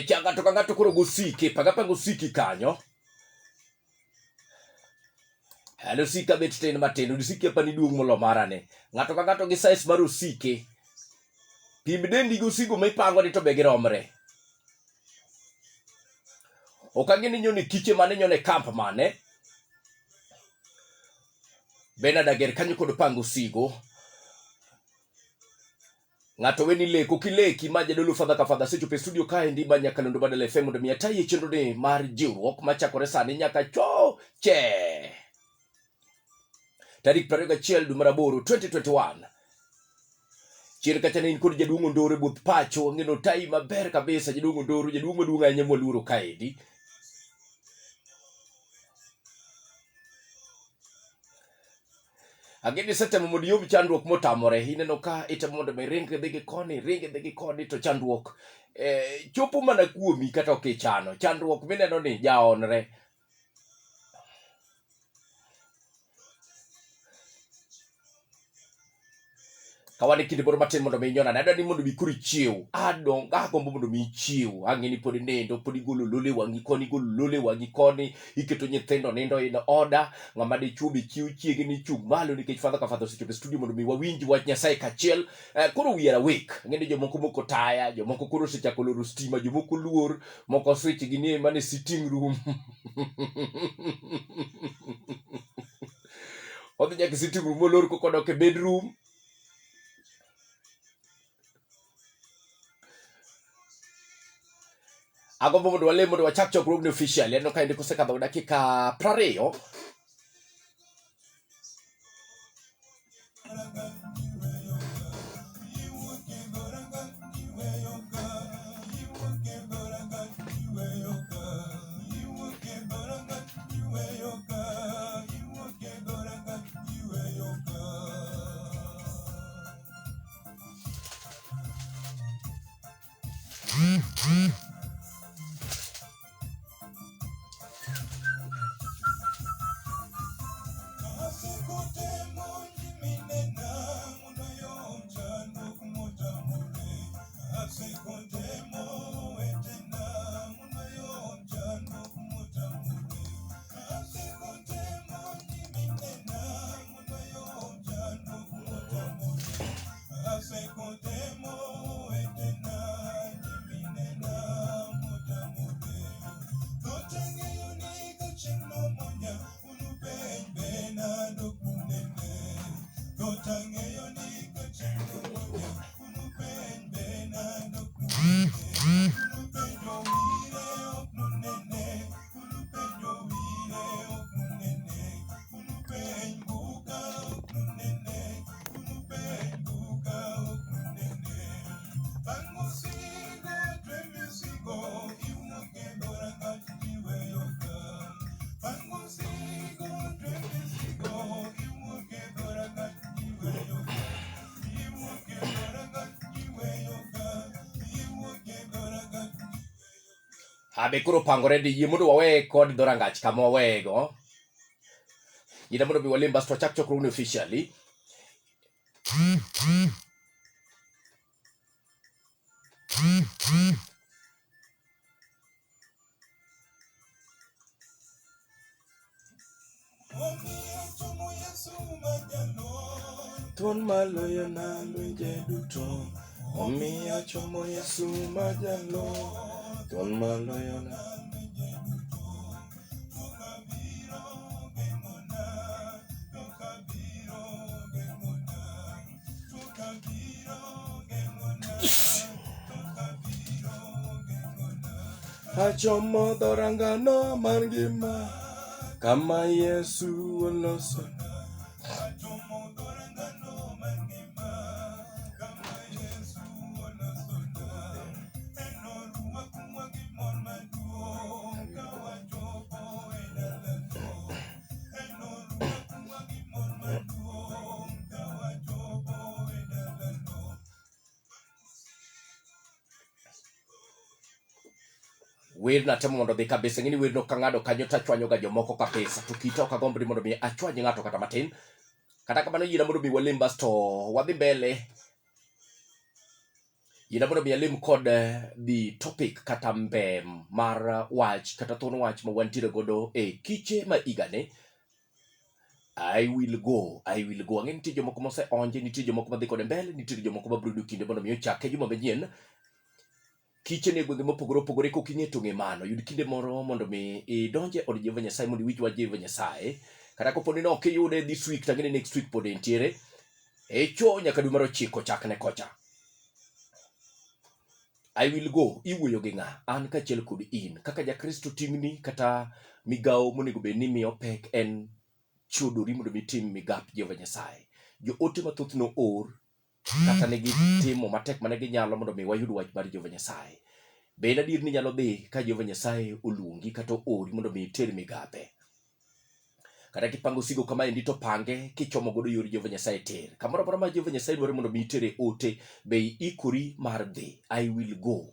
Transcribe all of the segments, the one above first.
Changa to ngato koro gusiki pagapa gusiki kanyo. Hello sika bet ten matendo disiki pani duong molo marane. Ngato gi size mar usike. Pimdendi gusigo mipango ni to be giromre. Okangeni nyoni kiche mane nyone camp mane. Bena dager kanyo kod pango sigo. Ngato weni leko kileki maja dolu fadha secho studio kae ndi banya kalondo badala FM ndo miataye chenro ni mar Jiwruok machakore sani nyaka che. Tarik 21 dwe mar 8 2021. Chirka chane inkodi jaduongo ndore buth pacho ngeno tai maber kabisa jaduongo ndoro jaduongo duonga anya mwaluoro kaedi. Ageni sete mondo yobi chandruok motamore ineno ka itemo mondo me ringe dhigi koni to chandruok chopo mana kuomi kata ok ichano chandruok mineno ni jaonre. Kawani kinde boro matin mondo mi nyona nada ni mondo mi kuri chiu adonga gombo mondo mi chiu angeni podi nendo podi golo lole wangi koni iketo nyithindo nindo in order ngama de chubi chiu chiegi ni chung malo nikech fadha ka fadha sechope studio mondo mi wawinji wach Nyasaye kachiel. Koro we are awake ngeni jomoko moko taya jomoko koro sechako loro stima jomoko luor moko switch gi ni mane sitting room odhi nyaka sitting room molor kodok e bedroom. Agombo mondo wale mondo wachak chokruogni official eno kaende kosekadho dakika 20. Abe kuro pangore di yemodo wawe kod dorangach kama wawego. Yida mondo bi walimba sto chak chokruogni officially. Ton maloyo na lwenje duto omiya chomo Yesu majalo. Ton maloyo na achomo dorangano mar ngima kama Yesu oloso. Wir na temo mondo dhi kabisa ngini wir no kangado kanyo tachwanyo ga jomoko kabisa tukita okagombo mondo mi achwany ngato kata matin Kata kamano yina mondo mi walim basto wadhi mbele. Yina mondo mi alim kod the topic kata mbem mar wach kata thon wach ma wantiere godo e kiche ma igane. I will go. Ang'e nitie jomoko mose onje, nitie jomoko madhi kode mbele, nitie jomoko mabrodo kinde mondo mi ochake juma manyien. Kiche ne gwenge mopogore opogore koking'e to ng'e mano. Yud kinde moro mondo mi idonje od Jehova Nyasaye mondo iwinj wach Jehova Nyasaye. Kata koponi no kiyude this week tang'e next week pod entiere. Echo nyaka dwe mar 9 chakne kocha. I will go. Iwuoyo gi ng'a? An kachiel kod in. Kaka ja Kristo tingni kata migao monego bed ni miyo pek en chodori mondo mitim migap Jehova Nyasaye. Jo ote mathoth no or kata negi timo matek mane ginyalo mondo mi wayud wach mar Jehova Nyasaye. Be en adier ni nyalo dhi ka Jehova Nyasaye oluongi kata ori mondo mi iter migape. Kata kipango sigo kama endi to pange kichomo godo yor Jehova Nyasaye ter. Kamoro amora ma Jehova Nyasaye dwaro mondo mi itere ote, be ikori mar dhi. I will go.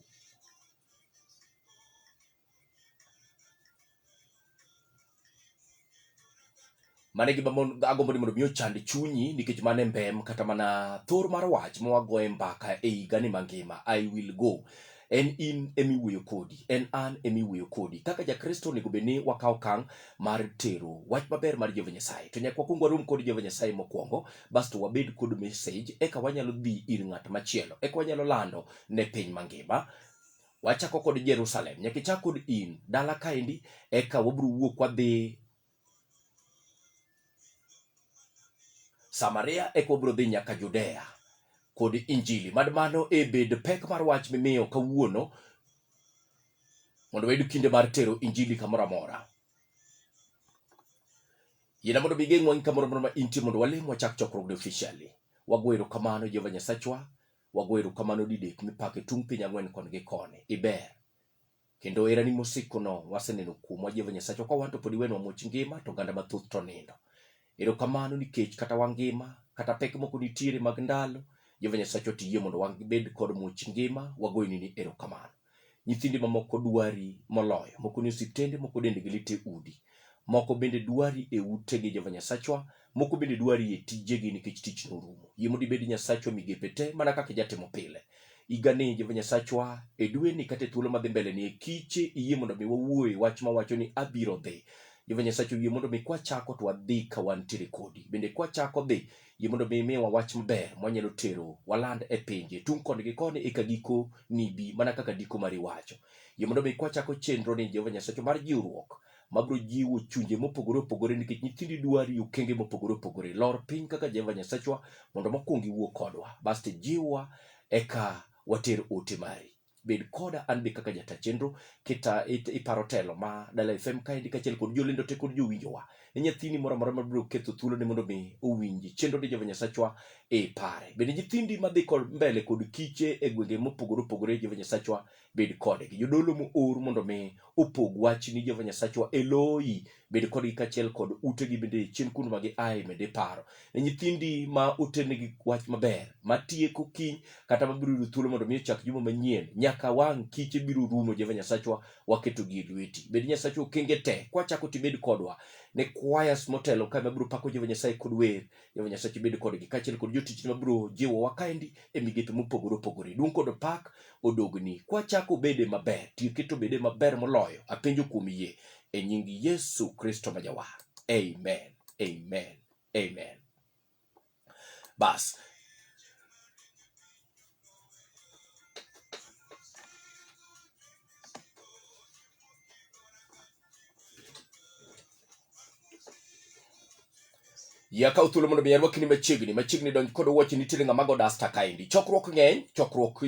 Mane gima agombo ni mondo mi ochand chunyi nikech mane mbem kata mana thor mar wach ma wagoye mbaka e higani mangima. I will go. En in emiwuoyo kodi, en an emiwuoyo kodi. Kaka ja Kristo onego bed ni wakaw okang' mar tero wach maber mar Jehova Nyasaye. To nyaka wakuong warom kod Jehova Nyasaye mokwongo, basto wabed kod message eka wanyalo dhi ir ng'at machielo, eka wanyalo lando ne piny mangima. Wachako kod Jerusalem, nyaka ichak kod in dala kaendi, eka wabro wuok wadhi Samaria, eka wabro dhi nyaka Judea kod Injili. Mad mano e bed pek mar wach mimiyo kawuono mondo wayud kinde mar tero Injili kamoro amora. Yena mondo bigeng' wang' kamoro amora ma intie mondo walim wachak chokruok officially. Wagwero kamano Jehova Nyasachwa, wagwero kamano didek mipake tung piny ang'wen koni gi koni. Iber. Kendo erani mosiko no waseneno kuomwa Jehova Nyasachwa, ka wanto pod iwenwa much ngima to ganda mathoth to nindo. Erokamano nikech kata wangima kata pek moko nitiere mag ndalo, Jehova Nyasaye tiyie mondo wabed kod much ngima, wagoyini ni erokamano. Nyithindi mamoko dwari moloyo, moko ni osiptende, moko dendgi lit e udi, moko bende dwari e utegi Jehova Nyasaye, moko bende dwari e tijegi nikech tich norumo. Yie mondo ibed Nyasaye migepe te mana kaka jatimo pile. Igani Jehova Nyasaye e dweni kata e thuolo madhi mbele ni e kiche, iyie mondo mi wawuoye wach ma wacho ni abiro dhi. Jehova Nyasaye yie mondo mi kwachako to wadhi ka wantiere kodi. Bende kwachako dhi, yie mondo mi miwa wach maber mwanyalo tero waland e pinje tung koni gi koni eka giko nibi mana kaka diko mari wacho. Yie mondo mi kwachako chenro ni Jehova Nyasaye mar jiwruok mabro jiwo chunje mopogore opogore nikech nyithindi dwari okenge mopogore opogore. Lor piny kaka Jehova Nyasaye mondo mokwong iwuo kodwa, baste jiwa eka water ote mari. Bed koda an be kaka jata chenro kita iparo telo ma Dala FM kaendi kachiel kod jolendo te kod jowinjowa. Ne nyathini moro amora mabiro ketho thuolo ne mondo mi owinji chenro ni Jehova Nyasaye e pare. Bende nyithindi madhi kod mbele kod kiche e gwenge mopogore opogore, Jehova Nyasaye bed kodgi. Jodolo moor mondo mi opog wach ni Jehova Nyasaye e loyi, bed kodgi kachiel kod utegi bende chien kuno ma gi ae mede paro. Ne nyithindi ma otenegi wach maber, matieko kiny kata mabiro yudo thuolo mondo mi ochak juma manyien, nyaka wang' kiche biro rumo Jehova Nyasaye waketo gi e lweti. Bed Nyasaye okenge te kwachako tibed kodwa ne kwayas motelo ka mabiro pako Jehova Nyasaye kod wer. Jehova Nyasaye bed kodgi kachiel kod jotich mabiro jiwo wakaendi e migepe mopogore opogore. Duong' kod pak odogni. Kwachako bede maber, tiketo bede maber moloyo. Apenjo kuom yie e nying Yesu Kristo ma jawar. Amen. Amen. Amen. Bas. Yaka uthulo mondo miyarwa kini machiegni donj kod wachi nitiere ng'ama go dasta kaendi. Chokruok ng'eny, chokruok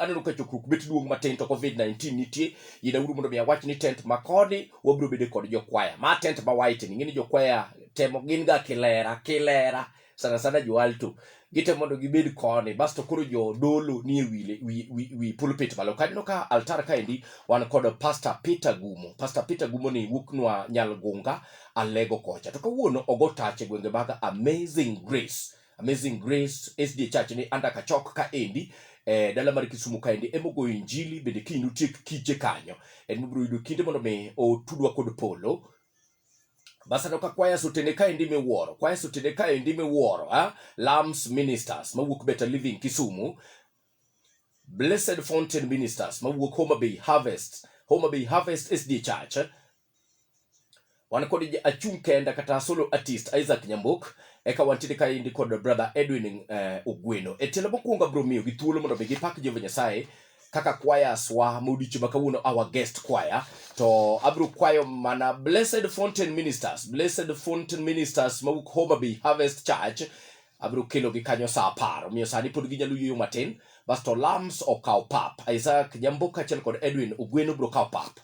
aneno ka chokruok bet duong' matin to COVID-19 nitie. Yina uru mondo miyawach ni tent makoni wabro bede kod jokwaya. Ma tent ma white ni ngini jokwaya temo gin ga kilera sana jo alto. Gite mondo gibed koni, basto koro jo dolo ni wi pulpit malo. Kadino ka altar kaendi wan kod Pastor Peter Gumo. Pastor Peter Gumo ni wuknwa Nyalgunga Alego kocha. To kawuono ogo tache gwenge baga Amazing Grace SDA Church ni anda kachok kaendi. Dala mar Kisumu kaendi emogo injili bende kinutiek kiche kanyo. En mibro yudo kinde mondo me otudwa kod polo. Basa doka kwaya sutene kae ndime wuoro. Kwaya sutene kae ndime wuoro. Lambs Ministers. Mawuok Better Living Kisumu. Blessed Fountain Ministers. Mawuok Homa Bay Harvest. Homa Bay Harvest SD Church. Wanakodi achung kenda kata solo artist Isaac Nyambuk. Eka wantide kae indi kod brother Edwin Ugweno. Etelo mokuonga bro miyo githuolo mondo begi pak Jehova Nyasaye. Kaka choirs wa mudicho makawuono our guest choir to abro kwayo mana Blessed Fountain Ministers mawuok Homa Bay Harvest Church abro kelo gi kanyo sa 10 miyo sani pod ginyalo yuyo matin basto Lambs okaw pap Isaac Nyambuka achiel kod Edwin Ugweno bro kaw pap.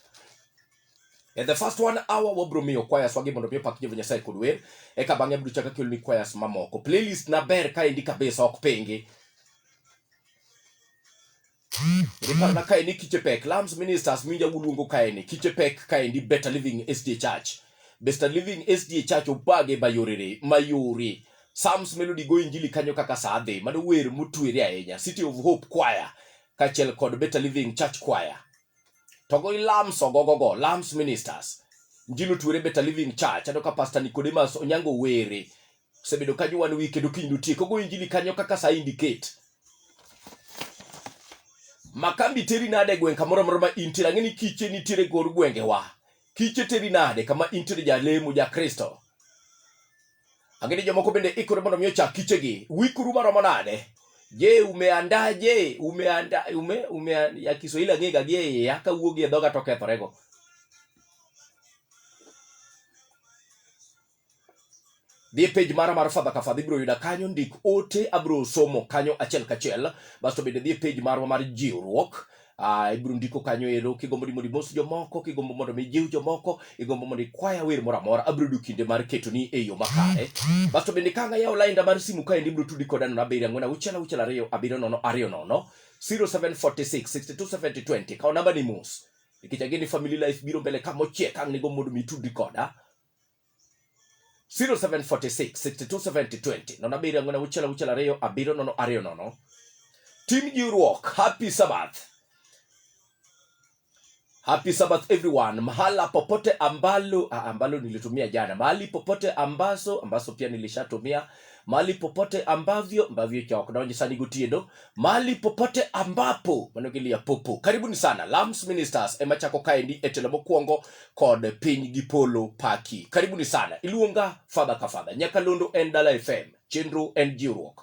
In the first 1 hour wabro miyo choirs wagi mondo miyo pak Jehova Nyasaye kod wer eka bang'e abro chaka kelo ni choirs mamoko. Playlist na ber ka indi kabisa ok pengi. Riparna Kaine Kiche Lambs Ministers minja wuluongo Kaine Kiche Kaine Better Living SD Church. Better Living SD Church opage mayore. Psalms Melody go injili kanyo kaka sade mano wer mutwere ahinya. City of Hope Choir kachel kod Better Living Church Choir. Togo Lambs ogogogo Lambs Ministers. Njilo twere Better Living Church adoka Pastor Nicodemus Onyango were. Sebedo kanyo wan weekend okindu tie kogo injili kanyo kaka sa indicate. Makambi teri nade gwen kamoro moro ma intira ngeni Kiche ni tire gor gwenge wa. Kiche teri nade kama intire ja lemu ja Kristo. Angeni jomoko bende ikore mondo miyo cha Kiche gi. Wikuru maromo nade. Je umeandaje? Ya Kiswahili ngega ge yaka wuogi e dhoga to kethorego. Dhie page mar Father ka Father bro yuda kanyo ndik ote abro somo kanyo achiel kachiel basto bende dhie page mar Jiwruok ibro ndiko kanyo ero kigombo mondo mos jomoko kigombo mondo mijiw jomoko igombo mondo kwaya wer moro amora abro du kinde mar ketoni e yo makare basto bende kanga yaw line mar simu kae ndibro tudi kodano na 7 0746 ka namba ni mos ikijageni family life biro mbele kama chie kang ni gombo mondo mitudi koda 0746-6270 nona biri angona uchela reyo abiro nono ario nono. Team Jiwruok, happy Sabbath everyone. Mahala popote ambalo nilitumia jana. Mahali popote ambaso pia nilishatumia. Mahali popote ambavyo chao kunaonye sani gutiedo. Mahali popote ambapo manogilia popo. Karibuni sana Lambs Ministers emachako kaendi etelo mokuongo kod piny gipolo paki. Karibuni sana iluonga Father ka Father Nyakalondo and Dala FM chenro and Jiwruok.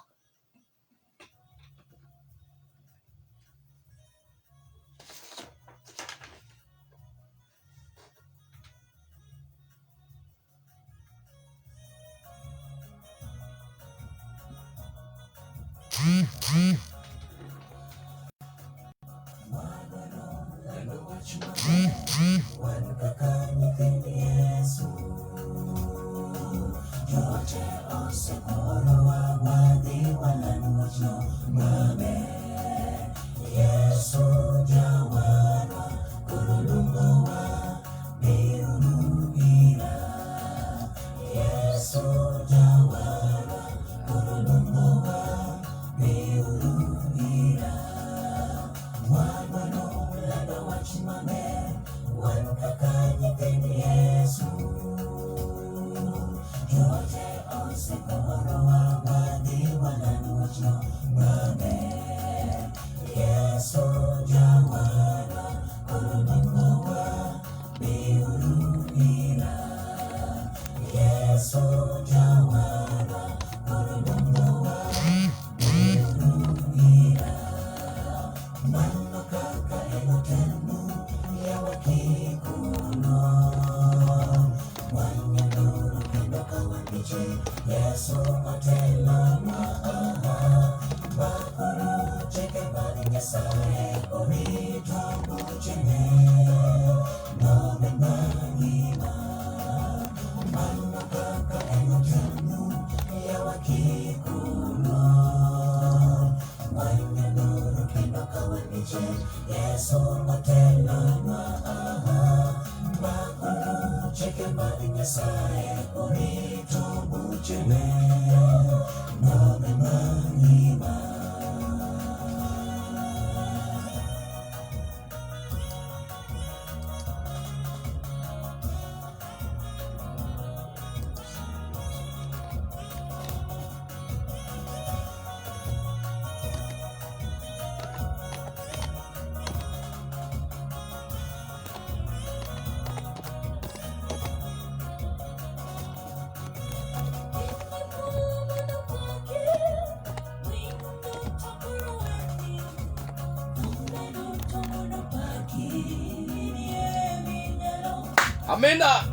Amena.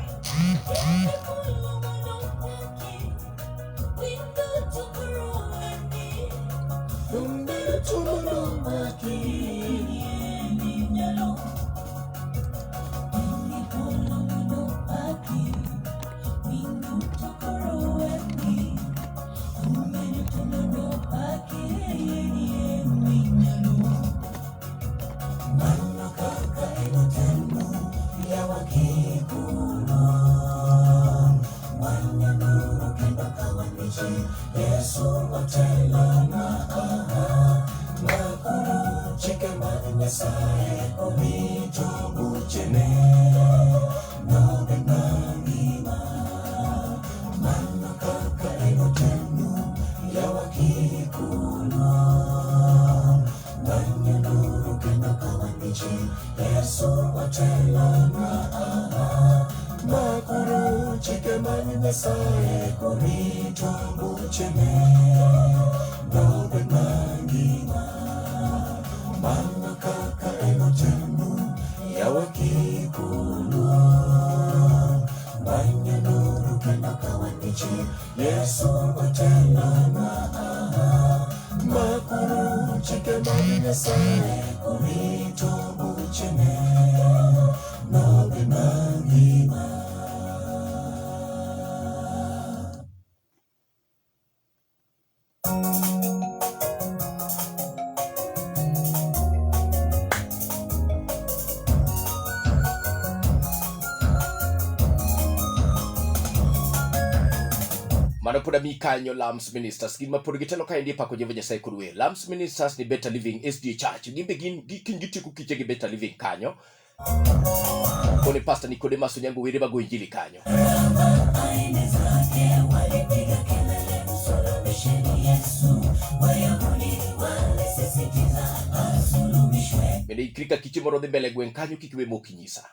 Manopoda mikanyo Lambs Ministers gima pod gitelo ka ndi pako Jehova Nyasaye kurwe. Lambs Ministers ni Better Living SDA Church. Gimbe gitiku Kiche gi Better Living kanyo. Kone Pastor Nicodemus Onyango were bago injili kanyo. Mende ikrika Kiche moro mbele gwen kanyo kikiwe mokinyisa.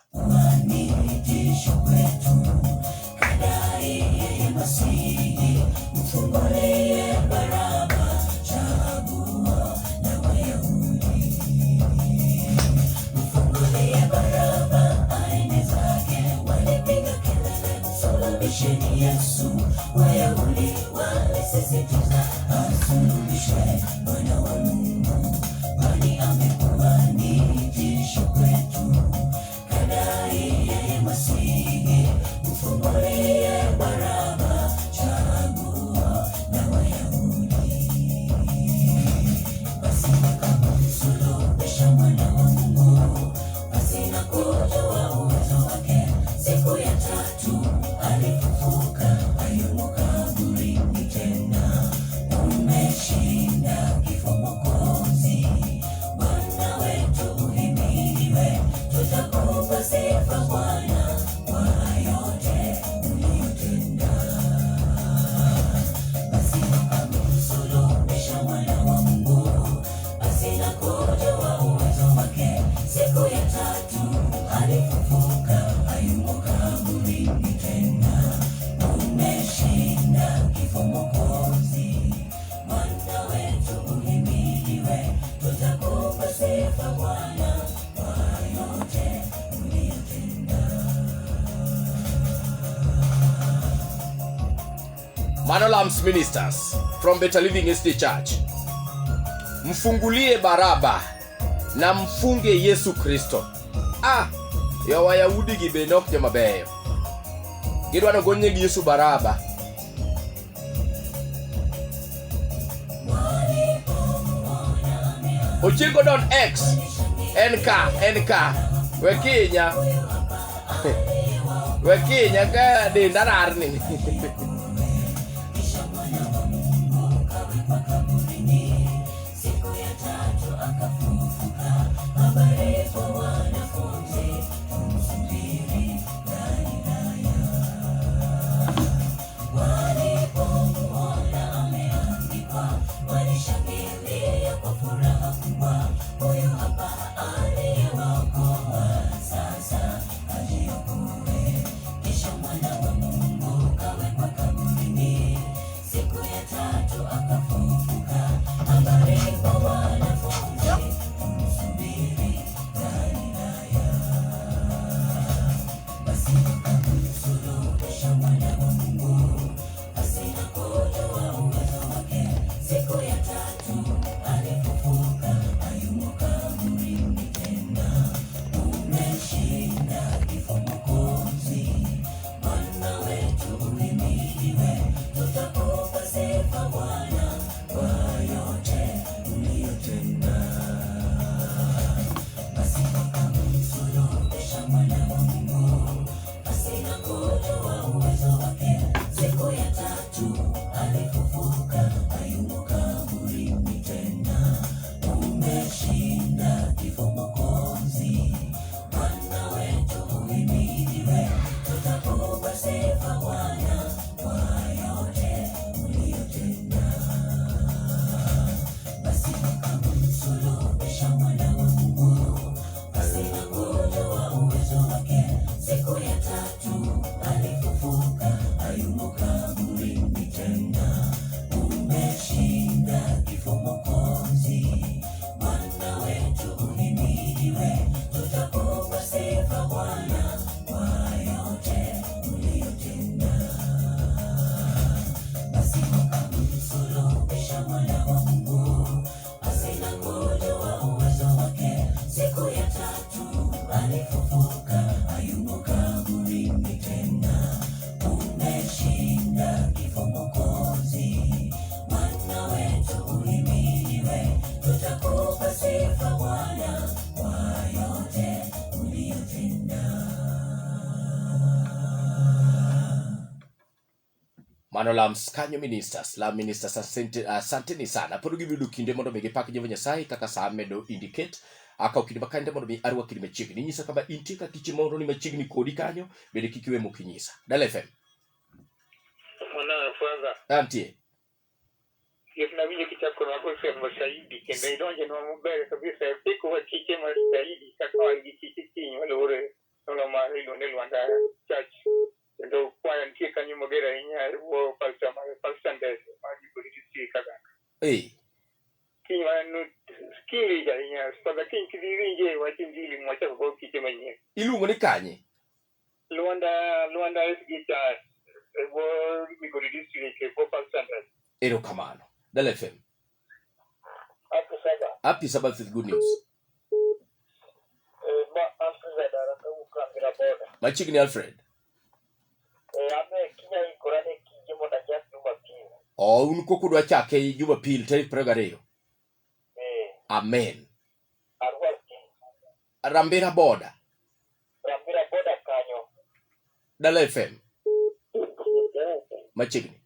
Lambs Ministers from Better Living SDA Church. Mfungulie Baraba na mfunge Yesu Kristo. Ya Wayahudi gibenok jama beyo. Gidwano gonye Yesu Baraba. Ochingo don X NK Wekinya Wekinya ka de nararni. Mano lams kanyo ministers, lam ministers asanteni sana. Pod gibidu kinde mondo mi gipak Jehova Nyasaye kaka sa medo indicate. Aka okinde makande mondo mi arwa kinde machiegni. Nyisa kama intie ka Kiche mondo ni machiegni kodi kanyo, bende kikiwe mokinyisa. Dala FM. Ona kwanza. Antie. Yefuna winyo kichako na kwa mashahidi kenda idonje na mbele kabisa piko wa Kiche mashahidi kaka hivi Kiche wale ore na mali ndo Rwanda church ndo kwa ntie kanyo mogera inya wo pastor Sunday maji polisi kaka kinywa no skili ya inya spada kinkirinje wachindili mwacha kwa Kiche mwenye Ilungo ni kanye Rwanda SG church wo Migori district kwa pastor Sunday ero kamano. Dala FM. Happy Sabbath with good news. Machiegni Alfred. Un kudwa chake Jumapil tarik 22. Amen. Rambira boda kanyo. Dala FM. Machiegni.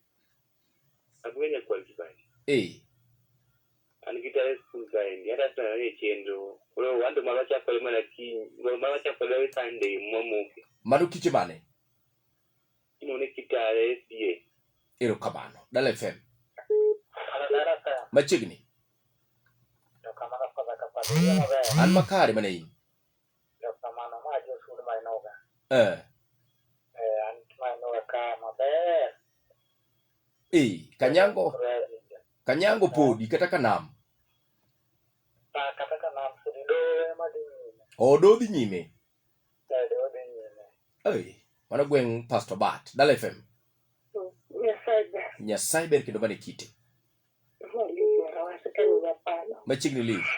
Agwenya kwa kibali. Anikitare kuzaindi hata tare chendo ro wando malacha kwa mana ki malacha kwa lewe Sunday momuke Manu Kiche mane inone kitare sie ero kamano. Dala FM. Daraka. Machiegni. Ndo kamana kwa kapati. An makare mane in. Ndo kamana maji usuli mainoga. Mainoga kama Kanyango podi kata kanam. Kata kanam sido madini. Do dhi nyime. Mano gweng Pastor Bat. Dala FM. Nyasaye ber kendo mane kite. Machiegni live.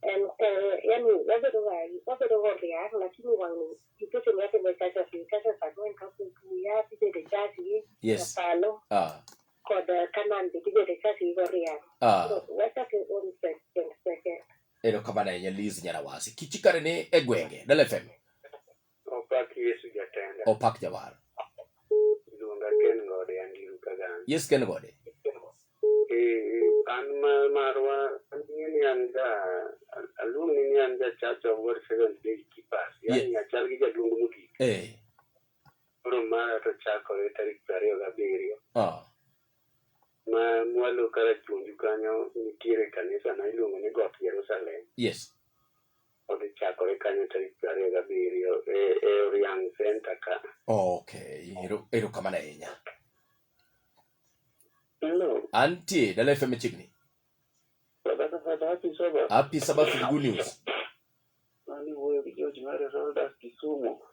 And yani wabado ya lakini wangu ipete yake mtacha fikasha sadwen kapu ya pide de chasi yes palo koda kanan de de chasi goria wata ke on second ero kabana ya Liz Nyarawasi kichikare ne egwenge. Dala FM. opaki Yesu jatenda Opak jawar. lunga ken ngode andiru kagan Yes ken gode. Anma marwa ni anda alumni ni anda Church of God Seventh Day Keepers yani ya chargi ja lungu muki ro mara to chako tarik 27 ma mwalo kala chunju kanyo nitiere kanisa na iluongo ni Got Jerusalem. Yes. Ode chako kanyo tarik 27 e Oriang Center ka. Okay, ero kamana enya. Hello. Antie, Dala FM Machiegni. Happy Sabbath with good news.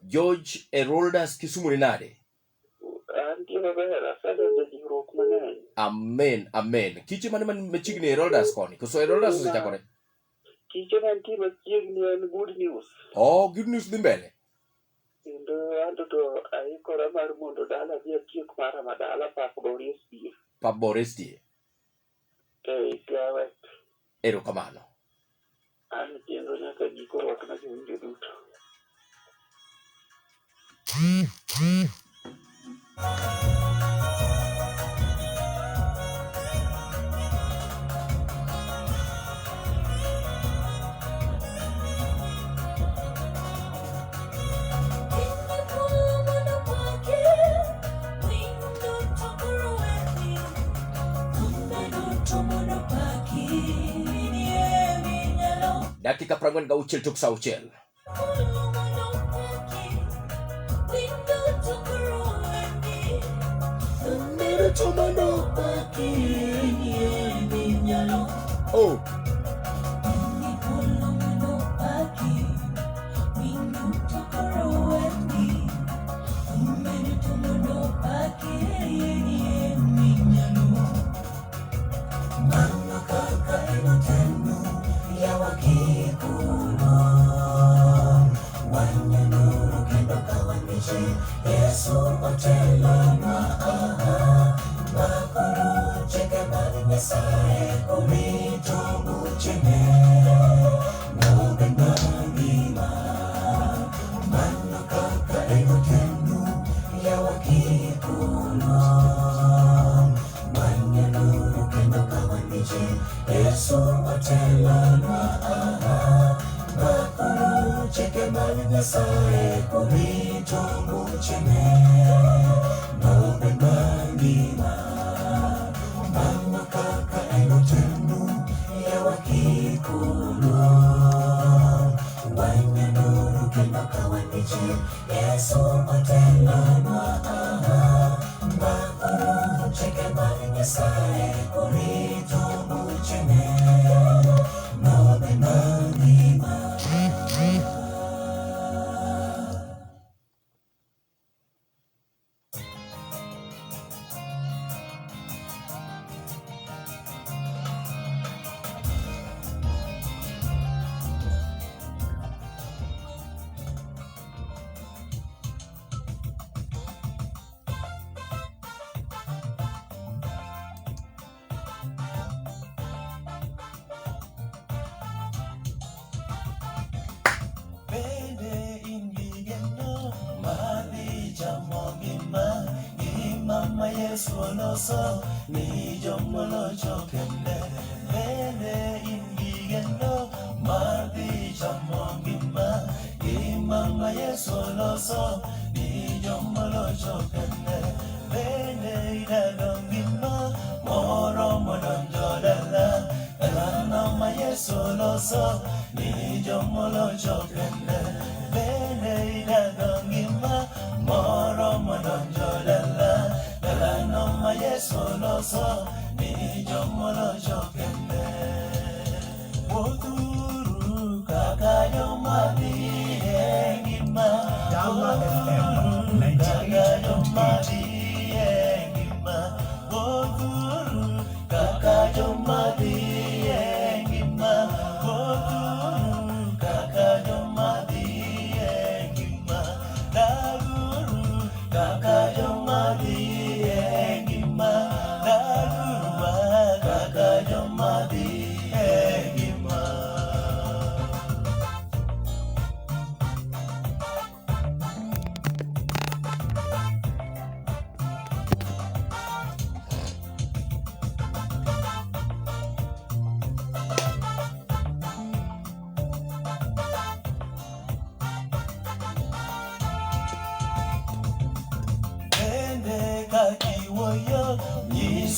George Eroldas Kisumu ni nade? Amen. Kiche mane machiegni Eroldas koni. Koso Eroldas usechakore. Kiche mantie machiegni en good news. Good news dhi mbele. Kendo anto aikora mar mondo dala dhi tiek mara madala Pap Borestie. Gawe. Ero kamano. An tiendo nyaka jiko wak na jiwinjo duto. Dakika 46 tok sauchiel. Yesu otelonwa makuru chike mag Nyasaye kurito buchene nobe mangima mana kaka enotenu yawa kikulu wanya nuru kendo kawanichi Yesu otelonwa makuru chike mag Nyasaye kurito buchene nobe mangima. Yesu oloso ni jomolo chokende bende ingigendo mardi chamongima imama Yesu oloso ni jomolo chokende bende idadongima moro modonjo dala nama Yesu oloso ni jomolo chokende bende idadongima moro modonjo dala Noma Yesu loso ni jomolo chokende Woturu kaka jomadi engima Dama FM 98.8 engima Woturu kaka jomadi engima Woturu kaka jomadi engima Daguru kaka jomadi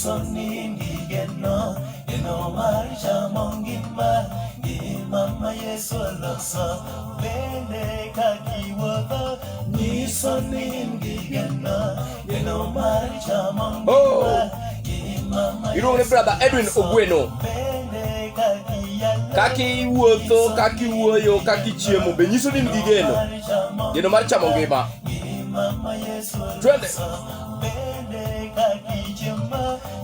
Soningigeno eno marisha mongima imama Yesu loso bende kakiwoto ni soningigeno eno marisha mongima imama You know the brother Edwin Ogweno kaki wuotho kaki wuoyo kaki chiemo be nyiso ni ngigeno geno mar chamo ngima imama Yesu twende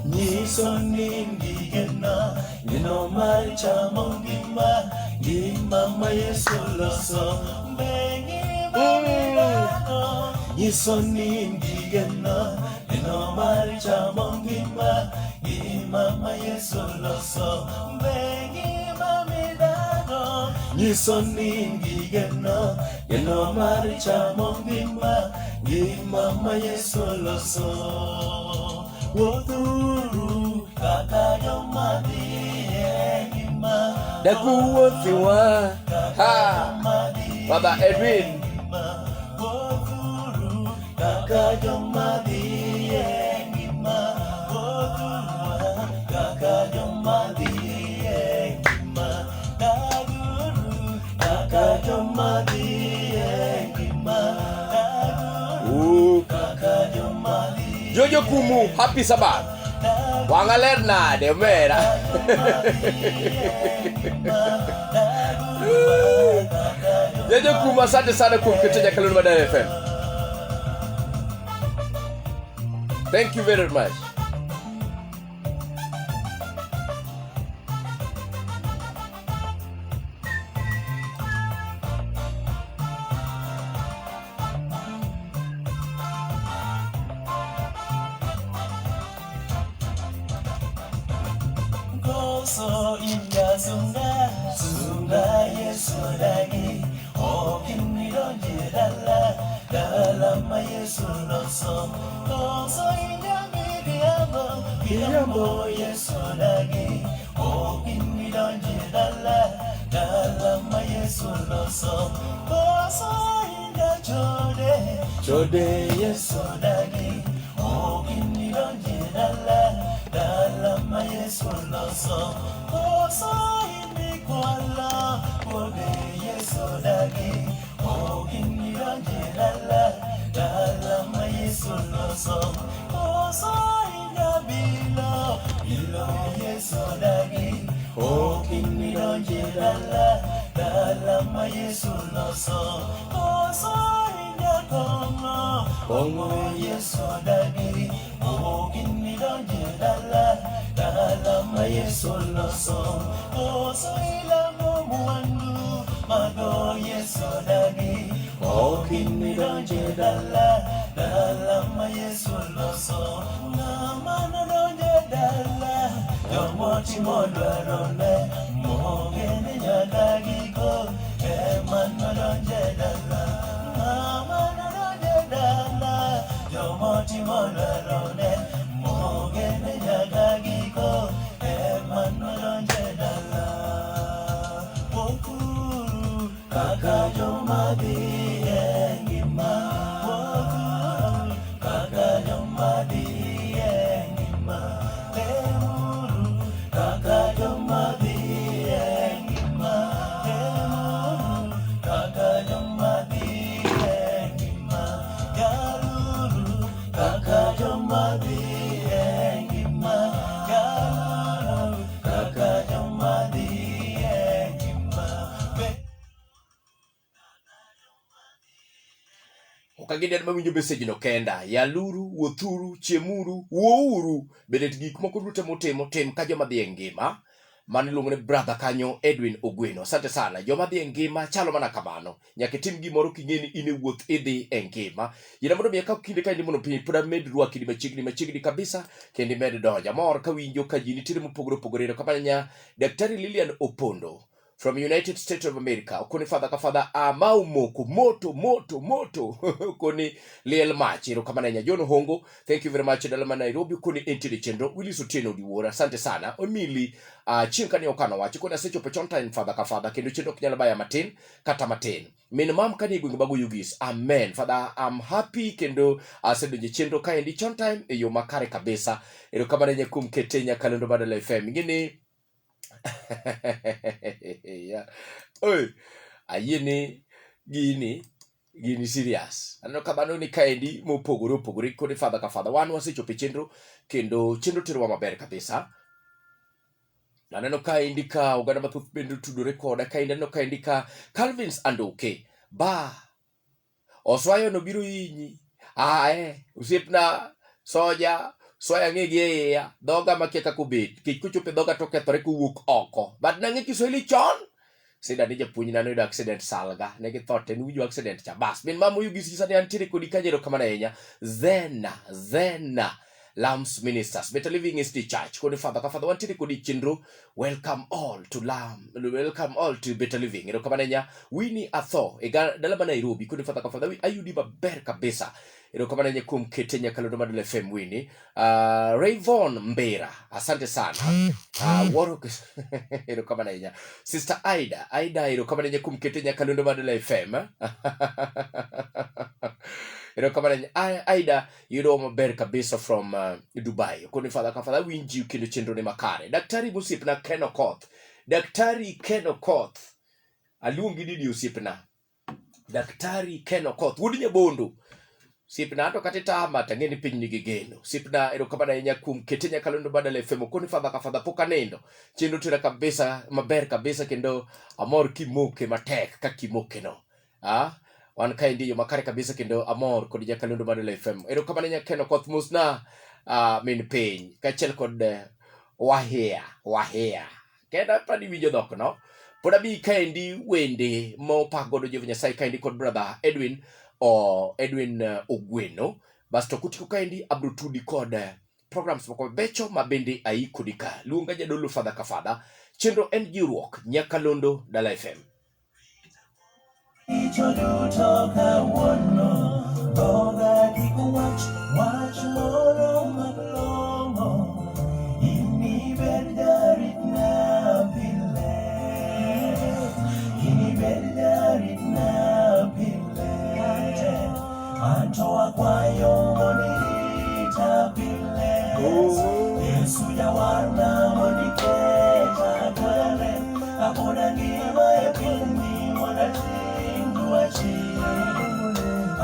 Niso ningigena Nino maricha mongima Imama Yesu loso Bengi mamirano Niso ningigena Nino maricha mongima Imama Yesu loso Bengi mamirano Niso ningigena Nino maricha mongima Imama Yesu loso Woturu kaka jomadi engima Dakuwotiwa ha Brother Edwin Woturu kaka jomadi engima Woturu kaka jomadi engima Daguru kaka jomadi engima Daguru kaka jomadi Jojo Kumu, happy Sabbath. Wangaler na de mera. Jojo Kumu, asante sana kwa kutetea Kalundu Madara FM. Thank you very much. So inga sunga Yesu dagi Okin donje dala ma Yesu loso inga mi diamo Yesu dagi Okin donje dala, dala ma Yesu loso. Oso inda chode Yesu dagi. Okin donje dala, dala ma Yesu loso. Oso indi kwala, ode Yesu dagi. Okin donje dala, dala ma Yesu loso. Oso inda bilo Yesu dagi. Okin donje dala ma Yesu loso. Oso inda kongo Yesu dagi. Okin donje dala ma Yesu loso. Oso ila muandu mago Yesu dagi. Okin donje dala ma Yesu loso. Namana donje dala, yomoti modwarone, mogene nyadagi ko, emana donje dala. Namana donje dala, yomoti modwarone, mogene nyadagi ko, emana donje dala. Wokuru kaka jomadi engima, wokuru kaka jomadi engima, emuru kaka jomadi engima, emuru kaka jomadi engima, galuru kaka jomadi engima, galuru kaka jomadi engima. Okagide mawinjo message no kenda yaluru wuothuru chiemuru wuouru bende gik moko duto motimo tim ka joma dhi e ngima mani luongo ne brother kanyo Edwin Ogweno. Asante sana joma dhi e ngima chalo mana kamano, nyaka tim gimoro king'eni in e wuoth idhi e ngima. Yina mondo miya ka kinde ka mondo piny pod amed rwaki machiegni kabisa kendo med donja mor ka winjo ka ji nitiere mopogore opogore kamanya Daktari Lilian Opondo from United States of America. Koni fadha ka fadha amau moko moto koni liel machi ro kamana nya John Hongo. Thank you very much dalama Nairobi koni entire chendo Willis Otieno diwora. Asante sana Emily chinkani okano wachi koni asecho pechonta in fadha ka fadha kendo chendo kinyala baya matin kata matin min mam kani gwingo bago yugis. Amen fadha, I'm happy kendo asedonje chendo ka endi chon time e yo makare kabisa ero kamana nya kum ketenya kalendo badala FM ngini yeah. Oi, ayene gini serious. Ano kabano ni kaendi mopogore kone fadha ka fadha wan wasechope chenro kendo chenro terwa maber kabisa. Naneno kaendi ka oganda mathuth bende tudore koda kaendi naneno kaendi ka Calvins Andoke ba oswayo no biro inyi usiepna soja soya ngege ya doga makieka kubit kikuchupe doga toke tore kuwuk oko but nange Kiswahili chon sida nije puny nano ida accident salga nege thote nuju accident cha bas min mamu yugi sisa ni antiri kodi kajero kamana enya Zena Lambs Ministers Better Living is the church kodi father ka father wantiri kodi chinru welcome all to Better Living ero kamana enya Winnie Atho ega dalama Nairobi kodi father ka father ayudi maber kabisa ero kamana enya kum ketenya kalodo madala FM Winnie Rayvon Mbera asante sana Warok ero kamana enya Sister Aida ero kamana enya kum ketenya kalodo madala FM ero kamana enya Aida yudo maber kabisa from Dubai kodi father ka father winji kendo chendo ne makare daktari musipna Daktari Kenokoth aluongi didi usipna Daktari Kenokoth wudi nyabondo sipna to katitama tangeni piny nigi geno sipna ero kamana enya kum ketenya kalondo badala FM koni fadha ka fadha poka nendo chendo tira kabisa maber kabisa kendo amor kimoke matek ka kimoke no wan kai ndiyo makare kabisa kendo amor kodi jakalondo badala FM ero kamana enya Kenokoth musna min piny kachel kod wahea kenda pani winjo dhok no poda bi kaendi wende mopagodo Jehova Nyasaye kaendi kod brother Edwin Ogweno basto kutiko kaendi abrotudi kod programs moko becho mabende aikodika luonga jadolo fadha ka fadha chenro en Jiwruok Nyakalondo Dala FM Watch Lord, my Lord, in me, better Yesu jawarna mondiketa kare apoda ngima e piny moda tim dwachi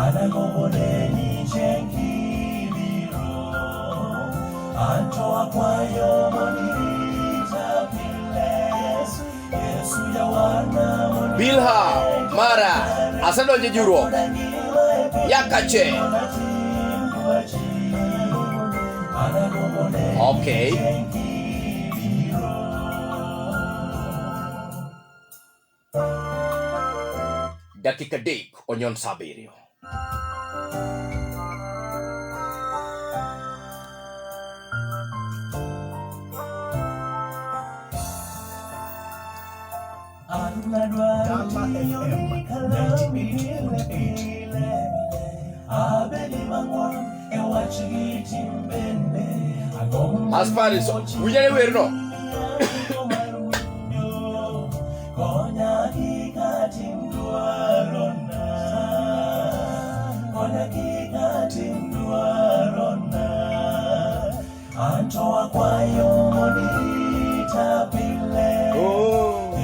anagomone ni chengi biro anto akwayo mondirita pile Yesu jawarna mondiketa Bilha Mara asedonje Jiwruok Yakache. Okay. Dakika dek onyon sabirio. As far as we never know.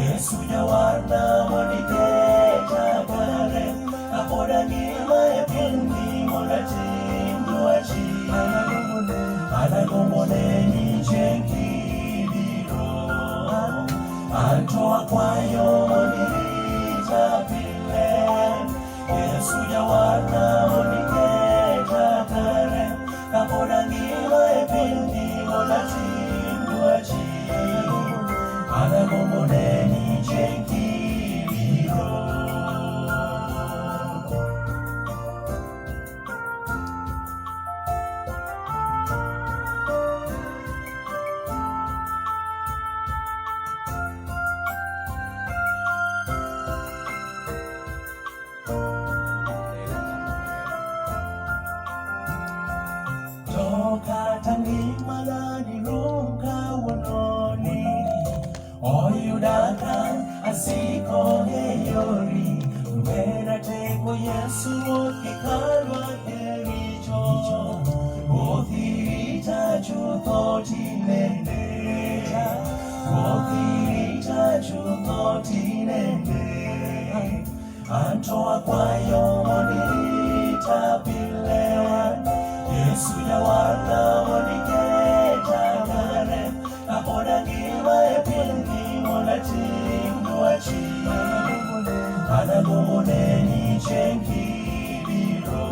Yesu jawarna mondiketa kare apoda ngima e piny moda tim dwachi anagomone ni chengi biro anto akwayo mondirita pile Yesu jawarna mondiketa kare apoda ngima e piny moda tim dwachi anagomone ni chengi biro. Toka tangi malani runga wononi oyudakan asiko heyori mbera teko Yesu okikalwa ericho othirita chuthotinende othirita chuthotinende anto akwayo mondirita pile Yesu jawarna mondiketa kare apoda ngima e piny moda tim dwachi anagomone ni chengi biro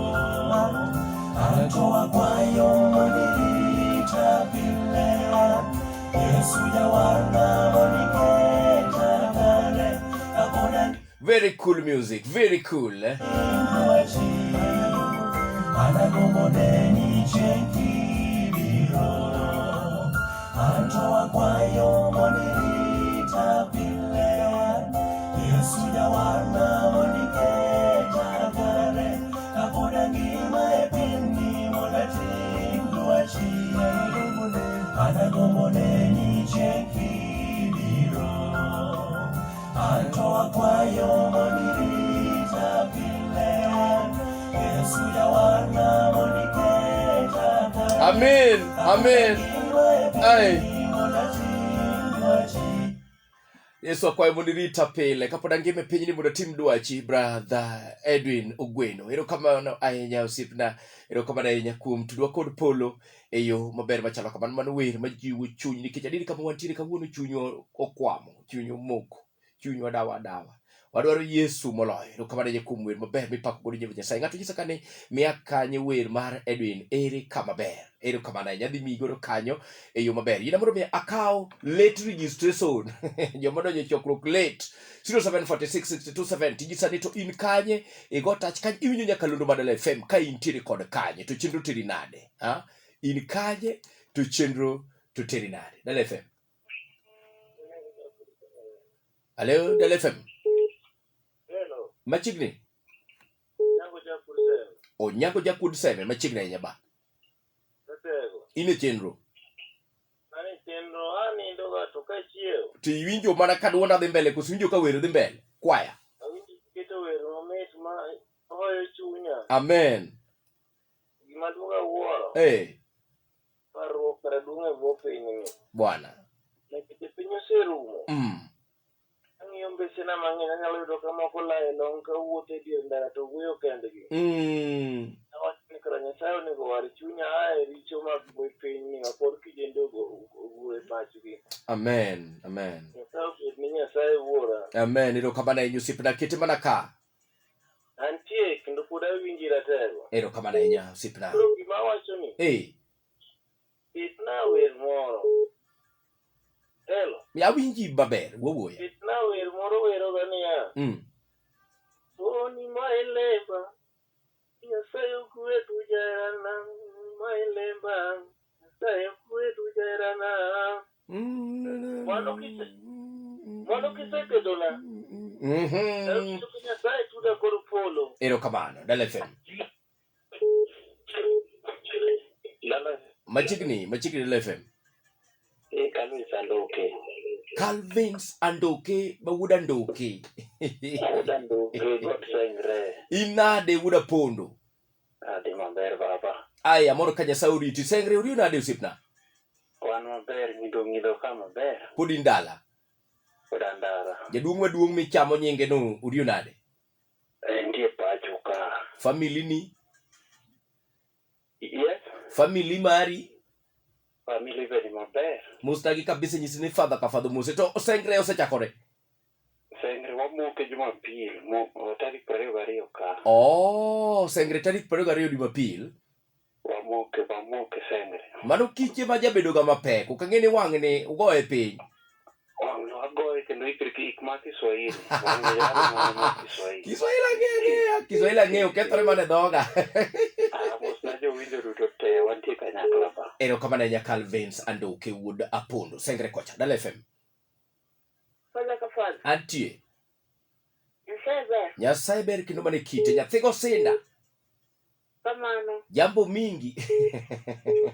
anto akwayo mondirita pile Yesu jawarna mondiketa kare apoda Very cool music, very cool. anagomone ni chengi biro anto akwayo mondirita pile Yesu jawarna mondiketa kare apoda ngima e piny moda tim dwachi anagomone ni chengi biro anto akwayo mondirita pile Yesu jawarna mondiketa kare Amen. Amen. Ay. Yesu akwayo mondirita pile kapod ngima e piny mondo tim dwachi. Brother Edwin Ogweno, erokamano ahinya osiepna, erokamano ahinya kuom tudwa kod polo e yo maber machalo kamano. Mano wer majiwo chuny, nikech adieri kama wantiere kawuono chunywa okwamo, chunywa omoko, chunywa dawa. Wadwaro Yesu moloyo. Erokamano ahinya kuom wer maber mipako godo Jehova Nyasaye. Ng'ato nyisa kane miya kanye wer mar Edwin ere kama ber. Erokamano ahinya, adhi miyi godo kanyo e yo maber. Yina mondo mi akaw late registration joma donjo e chokruok late 07466270 tijisani to in kanye igo tach kanye iwinjo nyakalondo Dala FM ka intiere kod kanye to chenro teri nade, ha? In kanye to chenro to teri nade? Dala FM. Hello, Dala FM. Hello. Machiegni. Nyako jakud seme machiegni ahinya ba. In e chenro. To iwinjo mana ka duonda dhi mbele koso iwinjo ka wer dhi mbele kwaya. Amen. unge bofe ini. Bwana. Nekiti pinyo serumo. Ang'iyo mbesena mang'eny anyalo yudo kama kolae long ka wuothe dier ndara to wuoyo kendgi. Awach ni kara Nyasaye onego war chunya ae richo mag boy piny ni mapod kijende ogue pachgi. Amen. Amen. Nyasaye oket ni Nyasaye wuora. Amen. Erokamano ahinya osiepna, kete mana ka. Antie kendo pod awinji ratego. Erokamano ahinya osiepna. Koro gima awacho ni. Itna wer moro. Hello. Awinji maber, wuoyo. Itna wer moro wero gania. Oni maelemba. Nyasaye okwetu jaherana. Maelemba. Nyasaye okwetu jaherana. Mano kisekedona. Nyasaye tuda koro polo. Erokamano, Dala FM. Machigni Dala FM. Calvin's Andoke, Bawuda Andoke. Inade wuda pondo. Ade maber baba. Aya, moro kanya sauri ti sengre uri unade usipna. Wan maber ngido kama ber. Podi ndala. Podandara. Jaduong' maduong' michamo nyinge no uri unade. Ndiye pacho ka. Family ni? Yes. Family mari? Family very maber. Mustagi kabisa nyisi ni fadha ka fadho muse. To sengre osechakore? Sengre wamuke Jumapil. Tarik 22 ka. Oh, sengre tarik 22 Jumapil. Wamuke sengre. Mano kiche ma jabedo ga mapek. Ukang'eni wang' ni ugoye piny. Wang' agoye kendo ikiriki ikma Kiswahili. Kiswahili ang'eyo kethore mane dhoga. Uwinjo duto te wantie kanyakla ba. Erokamano ahinya Calvin's Andoke wuod Apondo. Sengre kocha, Dala FM. Fadha. Antie. Nyasaye ber. Nyasaye ber kendo mane kite. Nyathigo sinda. Kamano. Jambo mingi.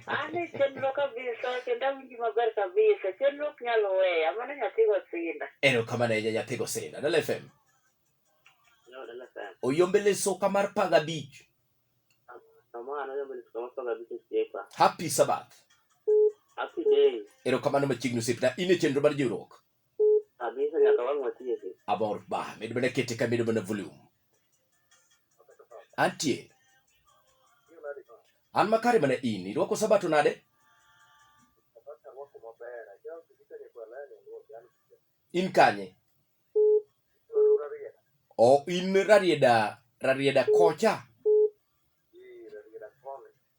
Ane chenro kabisa, kenda winji maber kabisa. Chenro ok nyalo weya, mana nyathigo sinda. Erokamano ahinya nyathigo sinda. Dala FM. Dala FM. Oyombele soka mar 15. Happy Sabbath. Happy day. Erokamano machiegni osiepna. In e chenro mar Jiwruok. Abisa nyaka wang' watieki. Abor ba. Medo mana kete ka medo mana volume. Antie. An makare mana in. Irwako Sabato nade? In kanye? Oh, in Rarieda kocha.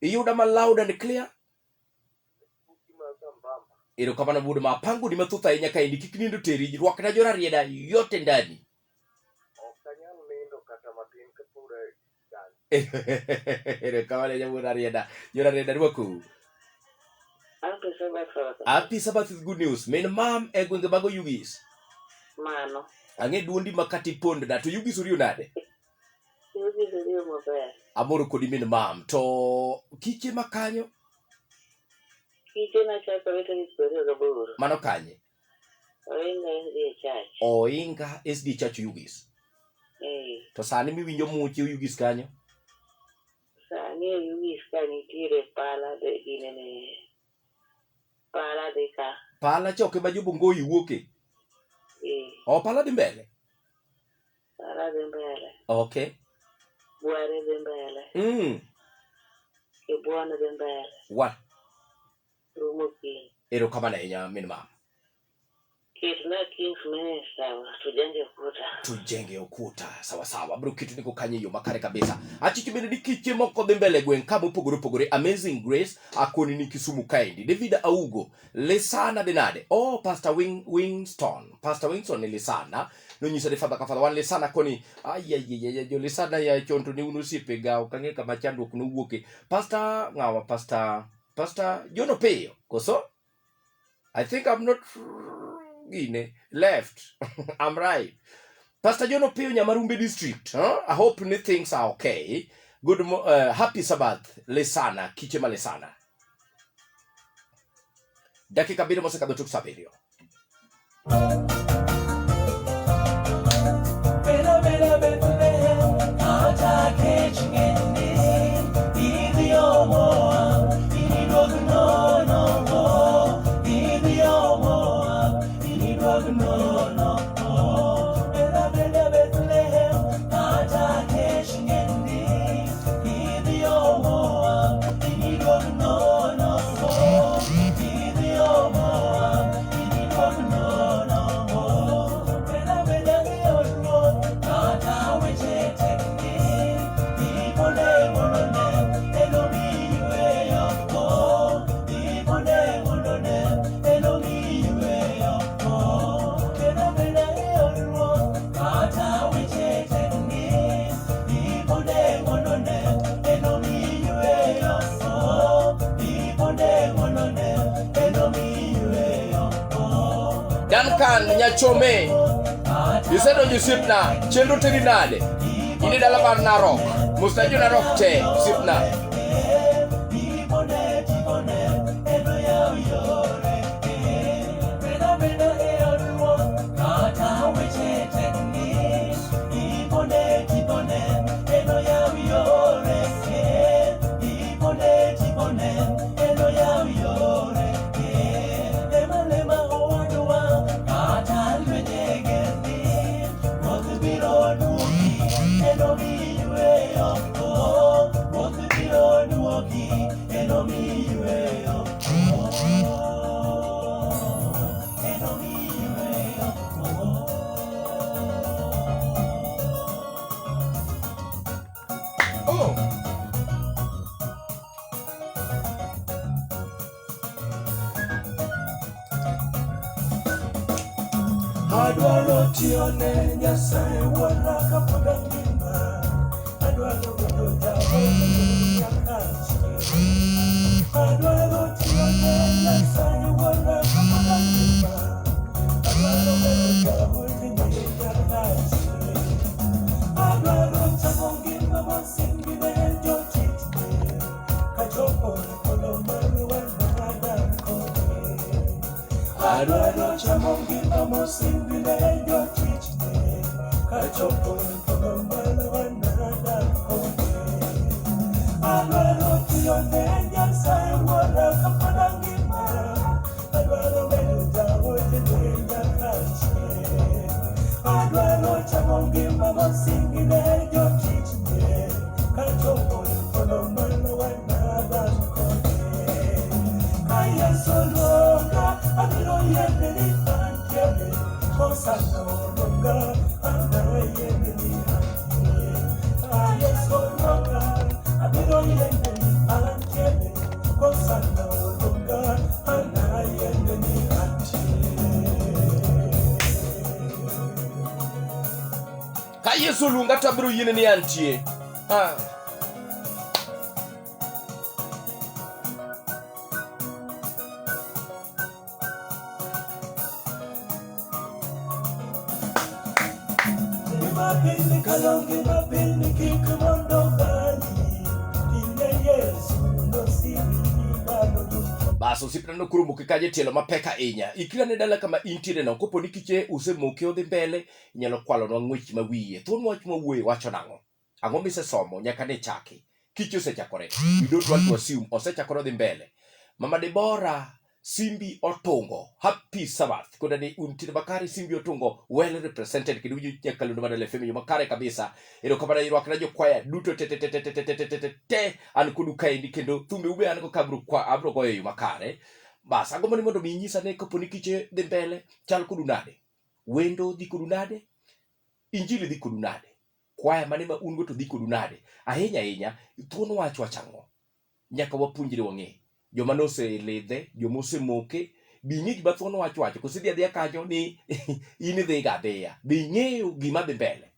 Iyuda loud and clear. Erokamano wuod ma pango ni mathuth ahinya ka indi kik nindo teri rwak na jorarieda yote ndani. Erokamano ahinya wuod Rarieda. Jorarieda rwaku. Happy Sabbath is good news. Min mam e gwenge mago Yugis. Mano. Ang'e duondi makati pond da to Yugis uri unade? Yugis uri maber. Amoro kodi min mam. To kiche makanyo? Kiche na chakore tarik 28. Mano kanye? Oinga SD Church Yugis. To sani miwinjo muche Yugis kanyo? Sani Yugis kanyo tire pala de ginene. Pala de ka. Pala choke ma Jobongoi wuoke? O pala di mbele? Pala di mbele. Okay. Buare di mbele. Kibuana di mbele. What? Rumuki. Erokamano ahinya min mam. Kitna King's Minister tujenge ukuta sawa sawa bro, kitu niko kanye yo makare kabisa. Achichi bende ni kiche moko dhi mbele gwen kama pogore Amazing Grace akoni ni Kisumu Kaine David Augo lesana denade Pastor Winston ni lesana no nyisa de fada kafada wan lesana koni jo lesana ya chonto ni unusipe ga ukange kama chandu kuno wuoke Pastor ngawa Pastor Jono Peyo koso I think I'm not left. I'm right. Pastor Jono Peyo Nyamarumbe district. I hope things are okay. Good happy Sabbath. Lesana. Kiche malesana. Dakika bili mose kadotuk saberio. Bela Bethlehem. Atake chingeni. Idi omo. Idi no. Duncan Nyachome. Isedonjo sipna. Chenro teri nade. Ini dala mar Narok. Mustajo Narok te sipna. Adwaro tione Nyasaye wuora kapod angima. Adwaro bedo jakachi. Adwaro tione Nyasaye wuora kapod angima. Adwaro bedo jakachi. Adwaro chamo ngima mosingine jochichne. Kachopo kono maruanda kode. Adwaro chamo ngima mosingine jochichne. Kachopo kono maruanda kode. Adwaro tione Nyasaye wuora kapod angima. Adwaro bedo jakachi. Adwaro chamo ngima mosingine jochichne. Kachopo kono maruanda kode. Kaya sologa abiro yende ni antiene. Kosano longa abiro yende ni antiene. Kaya sologa abiro yende ni antiene. Kosano longa abiro yende ni antiene. Ka Yesu lunga tabiro yine ni antie. Mapini kalongi mapini kikumondo bali. Ine Yesu no simi balodu. Baso siprano kurumu kikaje tielo mapeka inya. Ikira ne dala kama intire na kopo ni Kiche usemoke odhi mbele. Inyalo kwalo na ngwich mawiye. Thuon wach mawiye wacho nango. Ang'o mise somo nyaka ne chaki. Kiche osechakore. You don't want to assume osechakore odhi mbele. Mama Deborah Simbi Otungo, happy Sabbath. Kuna ni untine bakari Simbi Otungo, well represented. Kidu nyaka lundu madale femi yumakare kabisa. Ilo kabara iruwa kinajo kwaya, duto te anukudu Kaine kendo, thume ube anuko kabru kwa abro goye yumakare. Bas, agomani mondo minyisa ne kaponi Kiche dembele, chal kudu nade. Wendo di kudu nade, injili di kudu nade. Kwaya manema ungo to di kudu nade. Ahenya, thuono wacho wachango. Nyaka wapunjire wange. Joma nose ledhe, joma osemoke, bing'e gima thuon wacho kosidi adhiya kanyo ni in idhi gadhiya. Bing'eyo gima dhi mbele.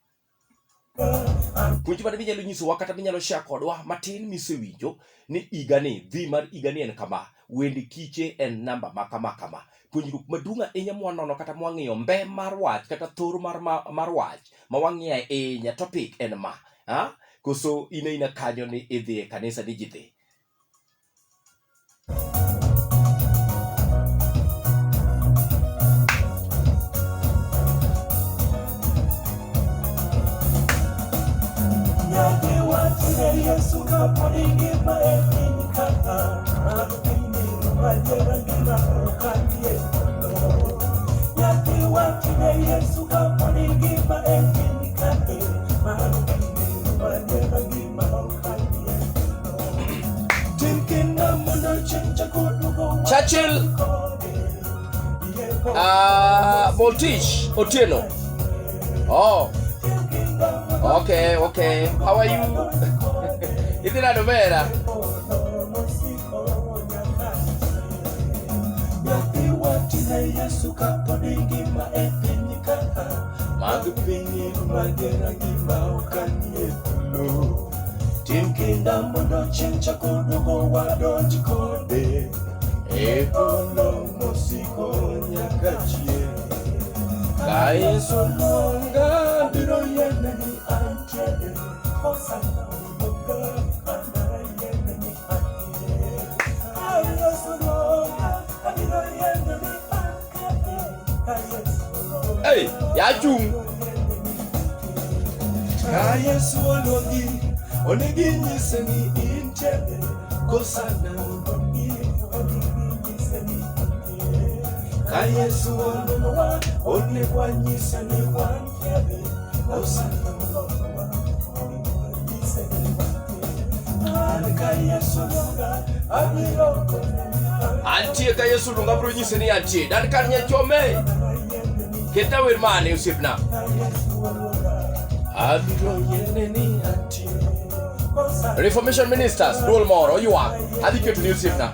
Puonj mane minyalo nyisowa kata minyalo share kodwa matin misewinjo ni igani, dhi mar igani en kama. Wend Kiche en namba makama. Puonjruok maduong' ahinya mwanono kata mwang'iyo mbe mar wach kata thor mar wach ma wang'iyo ahinya topic en ma. Koso ina kanyo ni idhi e kanisa ni jidhi. Yesu kaponi ngima ekini kata. Akini rumajera ngima ukandie kono. Yaki wakine Yesu kaponi ngima ekini kata. Akini rumajera ngima ukandie kono. Tinkinda mundo chencha kudugo. Churchill Voltish Otieno. Oh. Okay. How are you? Iti na numera. Tinkinda mundo chencha kudugo wadonji kode. Epono musiko nyakachie. Ka Yesu luonga abiro yene ni antiere osana oluonga abiro yene ni antiere ka Yesu luonga abiro yene ni antiere ka Yesu luonga ya chung ka Yesu oluongi onegi nyise ni intiere kosana oluongi onegi nyise ni antiere ka Yesu oluonga onegi nyise ni wantiere kosana oluonga onegi nyise ni wantiere ka Yesu oluonga abiro antie ka Yesu luonga bro nyise ni antie dan kan nya chome keta wer mane usipna abiro yene ni antie Reformation ministers duol moro yuak adhi keto ni usipna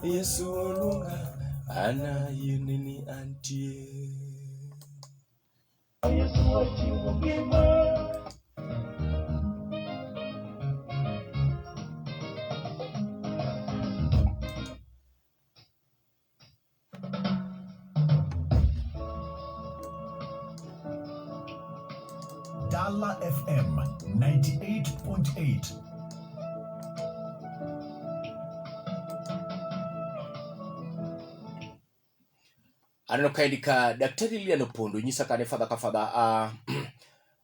Yesu luonga ana yene ni antie Yesu ochiwo ngima Dala FM 98.8. Aneno kaindika daktari Liano Pondo nyisa kane fadha ka fadha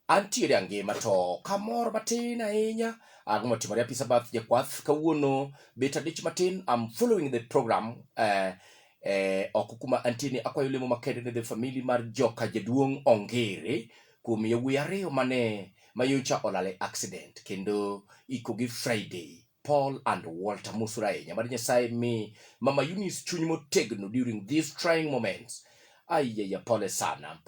antiere angima to kamor matin ahinya agmo timore apisa bath jakwath kawuono beta dich matin. I'm following the program okukuma antini akwayo lemo makende ne the family mar joka jaduong ongere kuom yawuoyi ariyo mane mayocha olale accident kendo ikogi Friday Paul and Walter Musura nyamari Nyasaye mi mama Eunice chuny motegno during these trying moments. Ayaya pole sana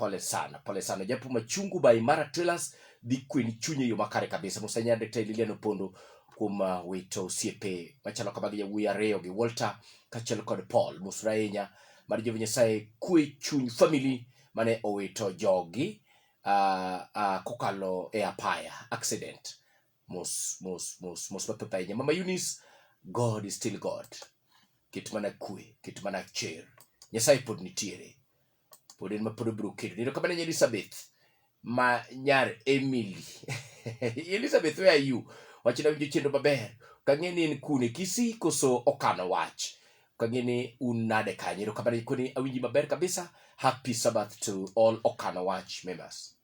japo machungu by Mara Trailers dhi kweni chunye yo makare kabisa musanya Dr. Lilian Opondo kuma wito siepe machalo kabagi ya wuya reo gi Walter kachalo kod Paul Musura mari Jehova Nyasaye kwe chuny family mane owito jogi kokalo e apaya accident mos matutainya mama Eunice. God is still God. Kitmana kwe kitmana cher Nyasaye pod nitiere pod en mapod bro kedo niro kamane Elizabeth ma nyar Emily Elizabeth, where are you? Wachina winjo chendo maber kang'eni en kune kisi koso okano wach kang'eni unade kanyero kamane kuni awinji maber kabisa. Happy Sabbath to all okano watch members.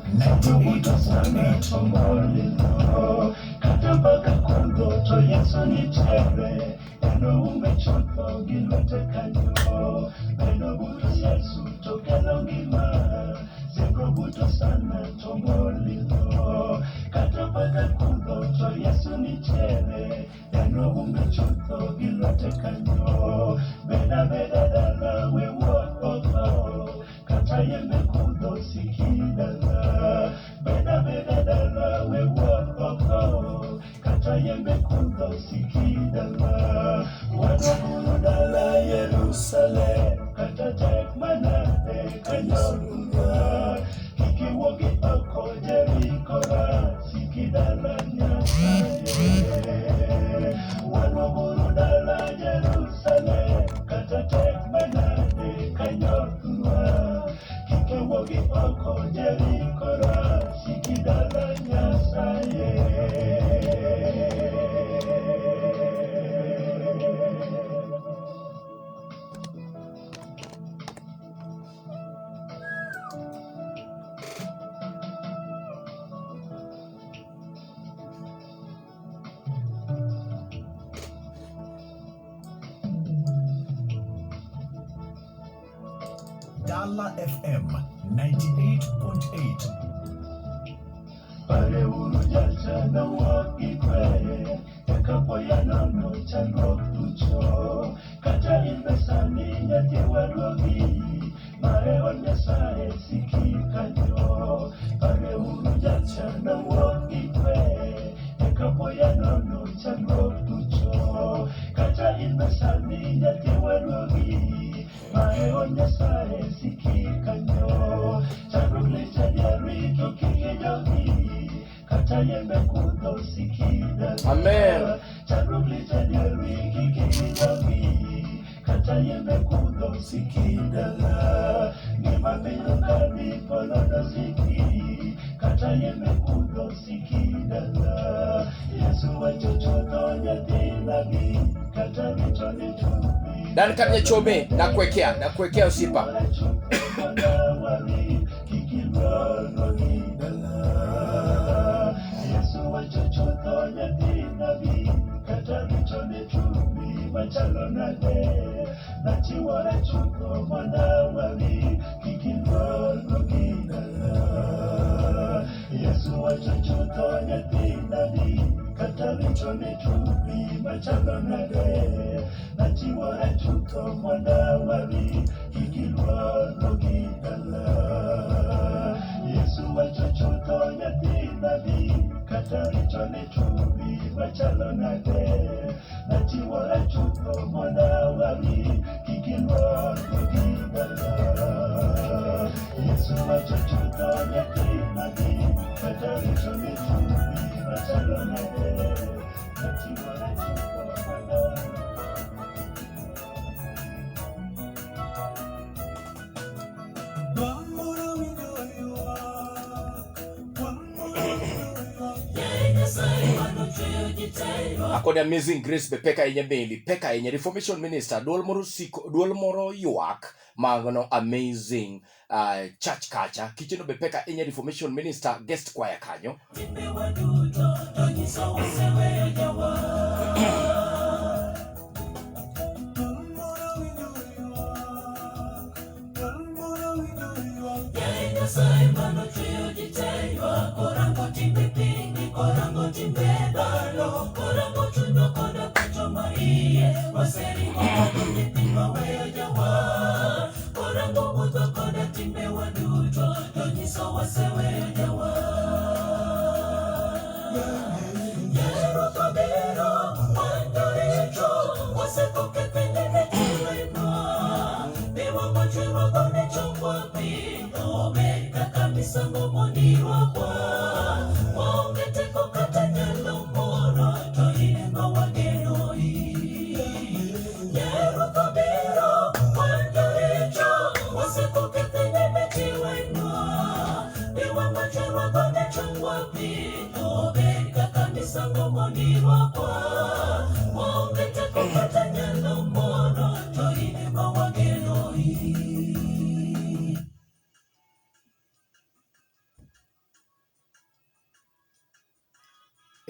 Dala FM 98.8. Katabaka kundo to Yesu nitere eno umechotho gilwete kanyo eno buto Yesu to kelo ngima zengo buto sana to molilo katabaka kundo to Yesu nitere eno umechotho gilwete kanyo beda dala we woko kata yembe kundo sikidala beda dala we woko kata yembe kundo sikidala wana dala Yerusalem kata tek manade kanyorunga kikiwogi oko Jericho sikidala Nyasaye wana dala Yerusalem kata tek manade kanyorunga kikiwogi oko Jericho sikidala Nyasaye. Dala FM 98.8. Pare uru jachana wakikwe Yakapo ya nono chalok tucho Kata ilbesani nyati wadogi Mae onyasae siki kanyo Pare uru jachana wakikwe Yakapo ya nono chalok tucho Kata ilbesani nyati wadogi Mae onyasae siki kanyo Amen. Dan katnya chome nakuwekea usipa. Ako the amazing grace be peka enye beli peka enye reformation minister duol moro yuak magno amazing church kacha kicheno be peka enye reformation minister guest choir kanyo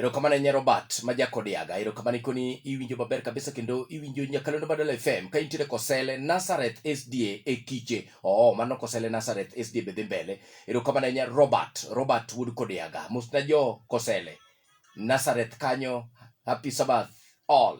Erokamano ne Robert majakodiaga. Erokamano koni iwinjo maber kabisa kendo iwinjo nyakalondo Badala FM ka intiere Kosele Nazareth SDA e Kiche. Mano Kosele Nazareth SDA bedhi mbele. Erokamano ne Robert Wood Kodiaga. Musna jo Kosele Nazareth kanyo. Happy Sabbath all.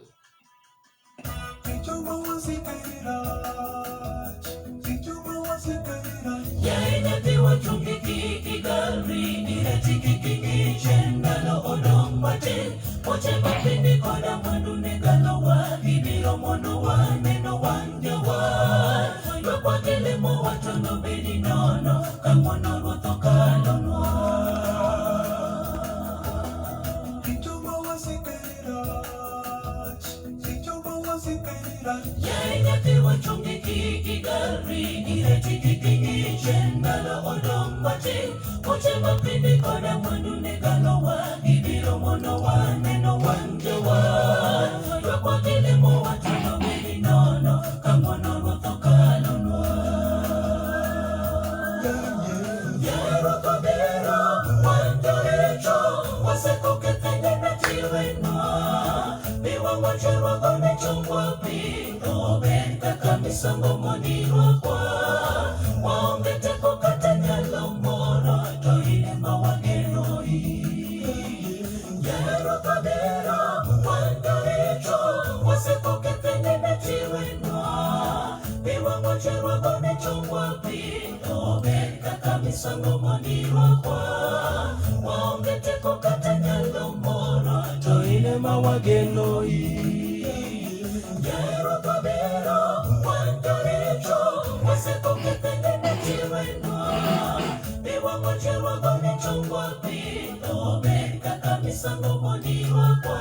misango monirwa kwa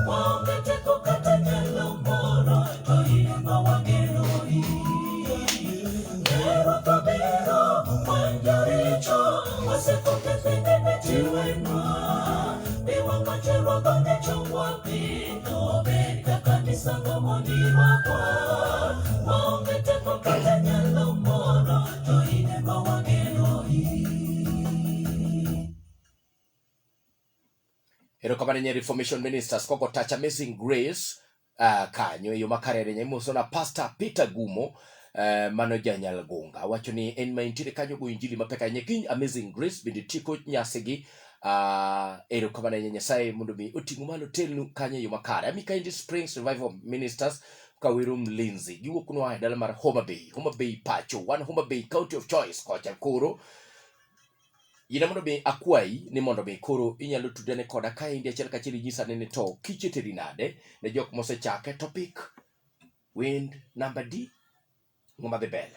waongete kokata nyalo moro to inema wangero Nero kabiro manjaricho wasekote pende metiwenwa Biwa macherwa bane chungwa pino Beka kanisa ngomonirwa kwa waongete kokata nyalo moro to inema wangero Erokamano ne Reformation Ministers koko touch Amazing Grace kanyo yo makarere nyaimoso na Pastor Peter Gumo mano janyal gonga wacho ni en maintire kanyo go injili mapeka nyekin Amazing Grace bende tiko nyasigi erokamano ne Nyasaye mondo mi otingo malo telnu kanyo yo makare Amika Springs Revival Ministers kawirum Lindsay giwo kuno dala mar Homa Bay pacho one Homa Bay county of choice kocha koro Yina mondo be akwai ni mondo be koro inyalo tudane koda ka indi achiel kachiel nyisa ne to kiche teri nade ne jok mose chake topic wind number D ngoma de bele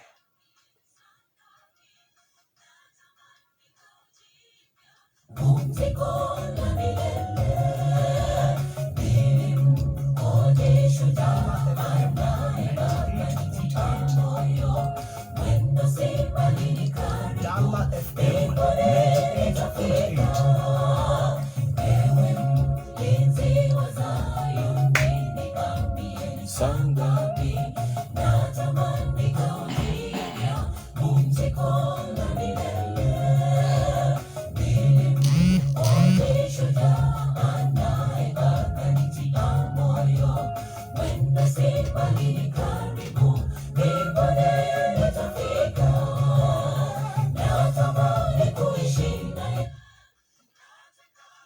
Dala FM 98.8. Sanga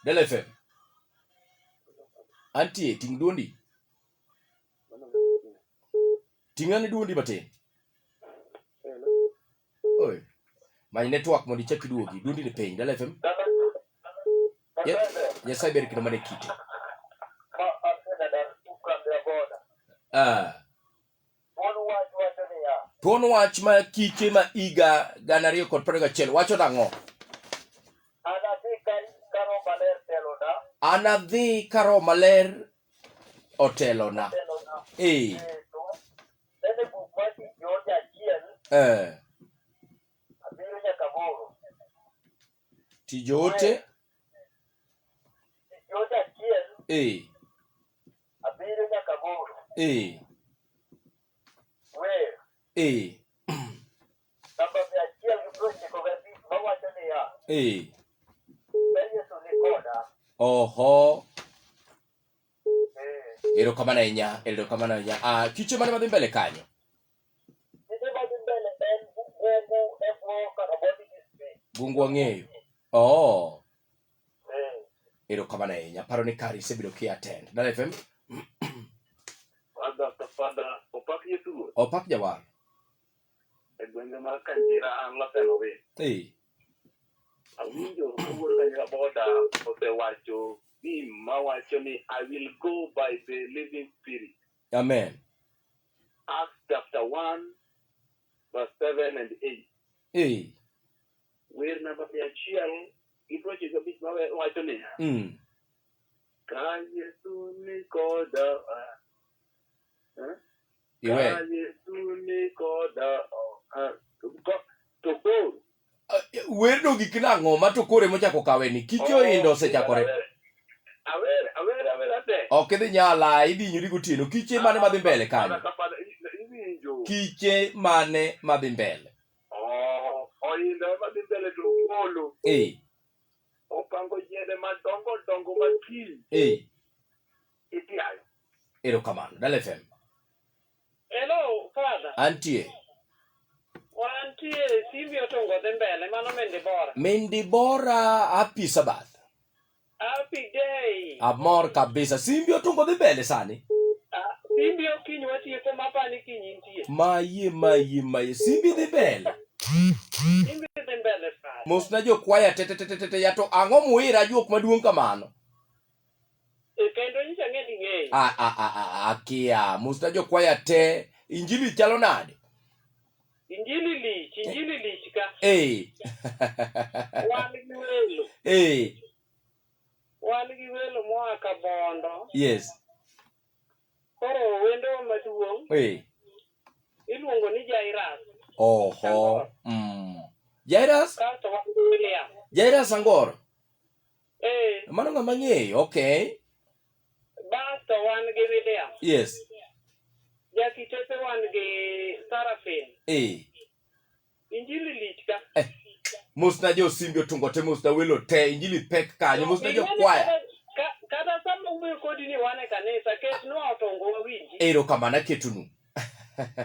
Dala FM Antie ting duondi tingane duondi matin Oi my network mondi check duogi duondi ni piny Dala FM Yes I better kino Kiche Tuon wach ma Kiche ma iga gana riyo kod 21 wacho nang'o Anadhi karo maler otelona Tijote Oho Erokamano ahinya Kiche mane madhi mbele kanyo Bungu wang'eyo Erokamano ahinya paro ni kari isebiro ki attend Dala FM Fada opak yetu Opak jawar gwenge mar Kanjira an lotelo we Uwinjo kuwuok kanyo boda osewacho ma wacho ni I will go by the living spirit. Amen. Acts chapter 1 verse 7 and 8. Where number achiel iproche go bit ma wacho ni ka Yesu ni koda ka Yesu ni koda to go Werno gik nang'o ma to kore mochako kawe ni Kiche oindo osechakore Ok idhi nyala idhi nyiri gotieno Kiche mane madhi mbele kanyo Kiche mane madhi mbele oindo madhi mbele to ngolo opango yede madongo makiny itiayo Erokamano Dala FM Hello father Antie Wantie Silvio Tongo dhi mbele mano Mendibora happy Sabbath Happy day Amor kabisa Simbi otungo dhi mbele sani Simbi okinyi watieko mapani kinyi nitie Maye Simbi dhi mbele Simbi dhi mbele sana Mosna jo kwaya tete ya to ang'o muira juok maduong' kamano Kendo nyisa ng'edi ng'eyo Akia Mosna jo kwaya te Injili chalo nade Injili lich ka Wan gi welo wan gi welo moa Kabondo. Yes. Koro wendo maduong'. Iluongo ni Jairas. Oho. Jairas? Kasto wan gi William. Jairas Sangor. Mano ng'ama ng'eyo, okay. Basto wan gi William. Yes. Jakitepe wan gi Sarafin. Injili lich ka. Musna jo simbi otungo te musna welo te injili pek kanyo musna jo kwaya. Kata sama uwe kodi ni wane kanisa ket no otongo wawinji. Ero kamana ketunu.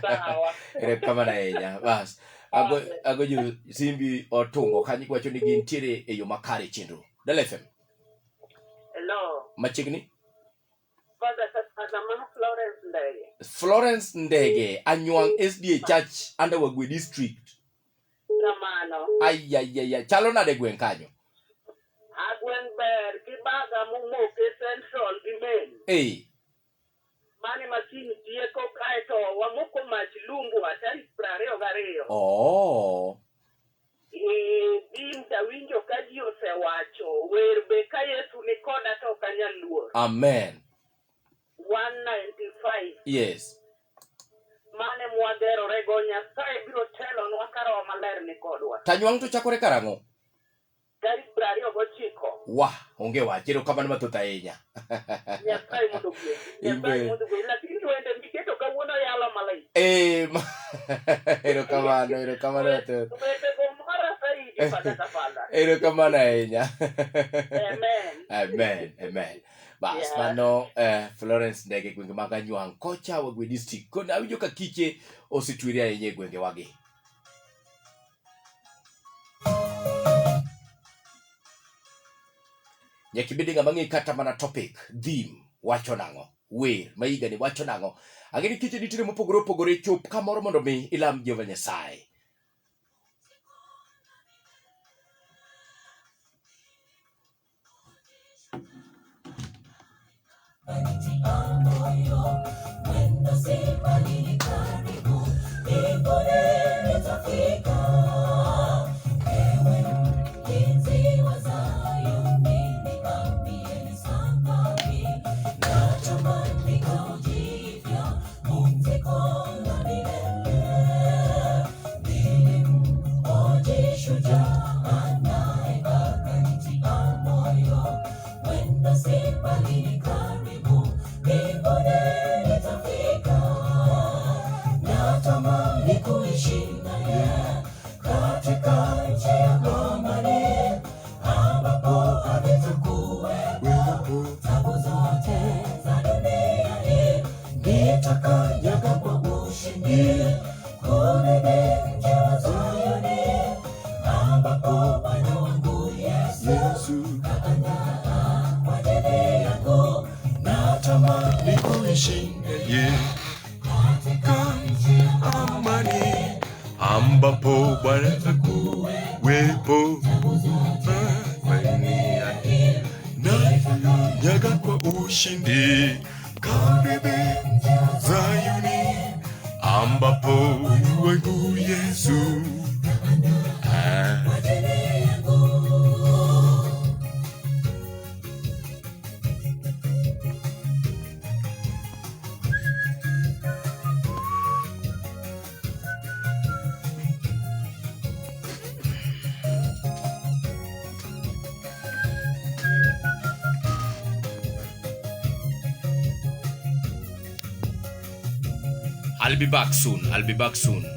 Sawa. Ero kamana enya. Bas. Ago jo simbi otungo kanyi kwacho ni gintiere e yo makare chenro. Dala FM. Hello. Machigni? Florence Ndege. Florence Ndege, Anyuang SDA Church, Underwagwe District. Kamano. Ay. Chalo na de gwen kanyo. Agwen ber, kibaga mumoke Central Imen. Mani masini tieko kaeto, wamoko machilungu atari prario gario. Oh. Dim Uwinjo kaji osewacho, werbe ka Yesu ni koda to kanyaluor. Amen. 195. Yes. Mane mwadero rego Nyasaye biro telo nwakaro maler ni kodwa. Tanyuang to chakore karango. Gari prario gochiko. Wah, onge wachero kamano matota enya. Nyasaye mundu gwe. Nyasaye mundu gwe. Lakini wende miketo kawuono yalo malai. Ero kamano to. Wende gomara saidi patata pala. Ero kamano enya. Amen. Amen. Bas, mano Florence Ndege gwenge maga Anyuang kocha wagwe district. Kona Uwinjo ka Kiche ositwiria yenye gwenge wage. Nyakibidi ng'ama ng'e kata mana topic, theme, wacho nang'o, wer, maiga ni wacho nang'o. Angeni Kiche nitiere mopogore opogore chop kamoro mondo mi ilam Jehova Nyasaye. Ambapo Bwana kuwepo na nyaga kwa ushindi karibu Zayuni ambapo wangu Yesu I'll be back soon.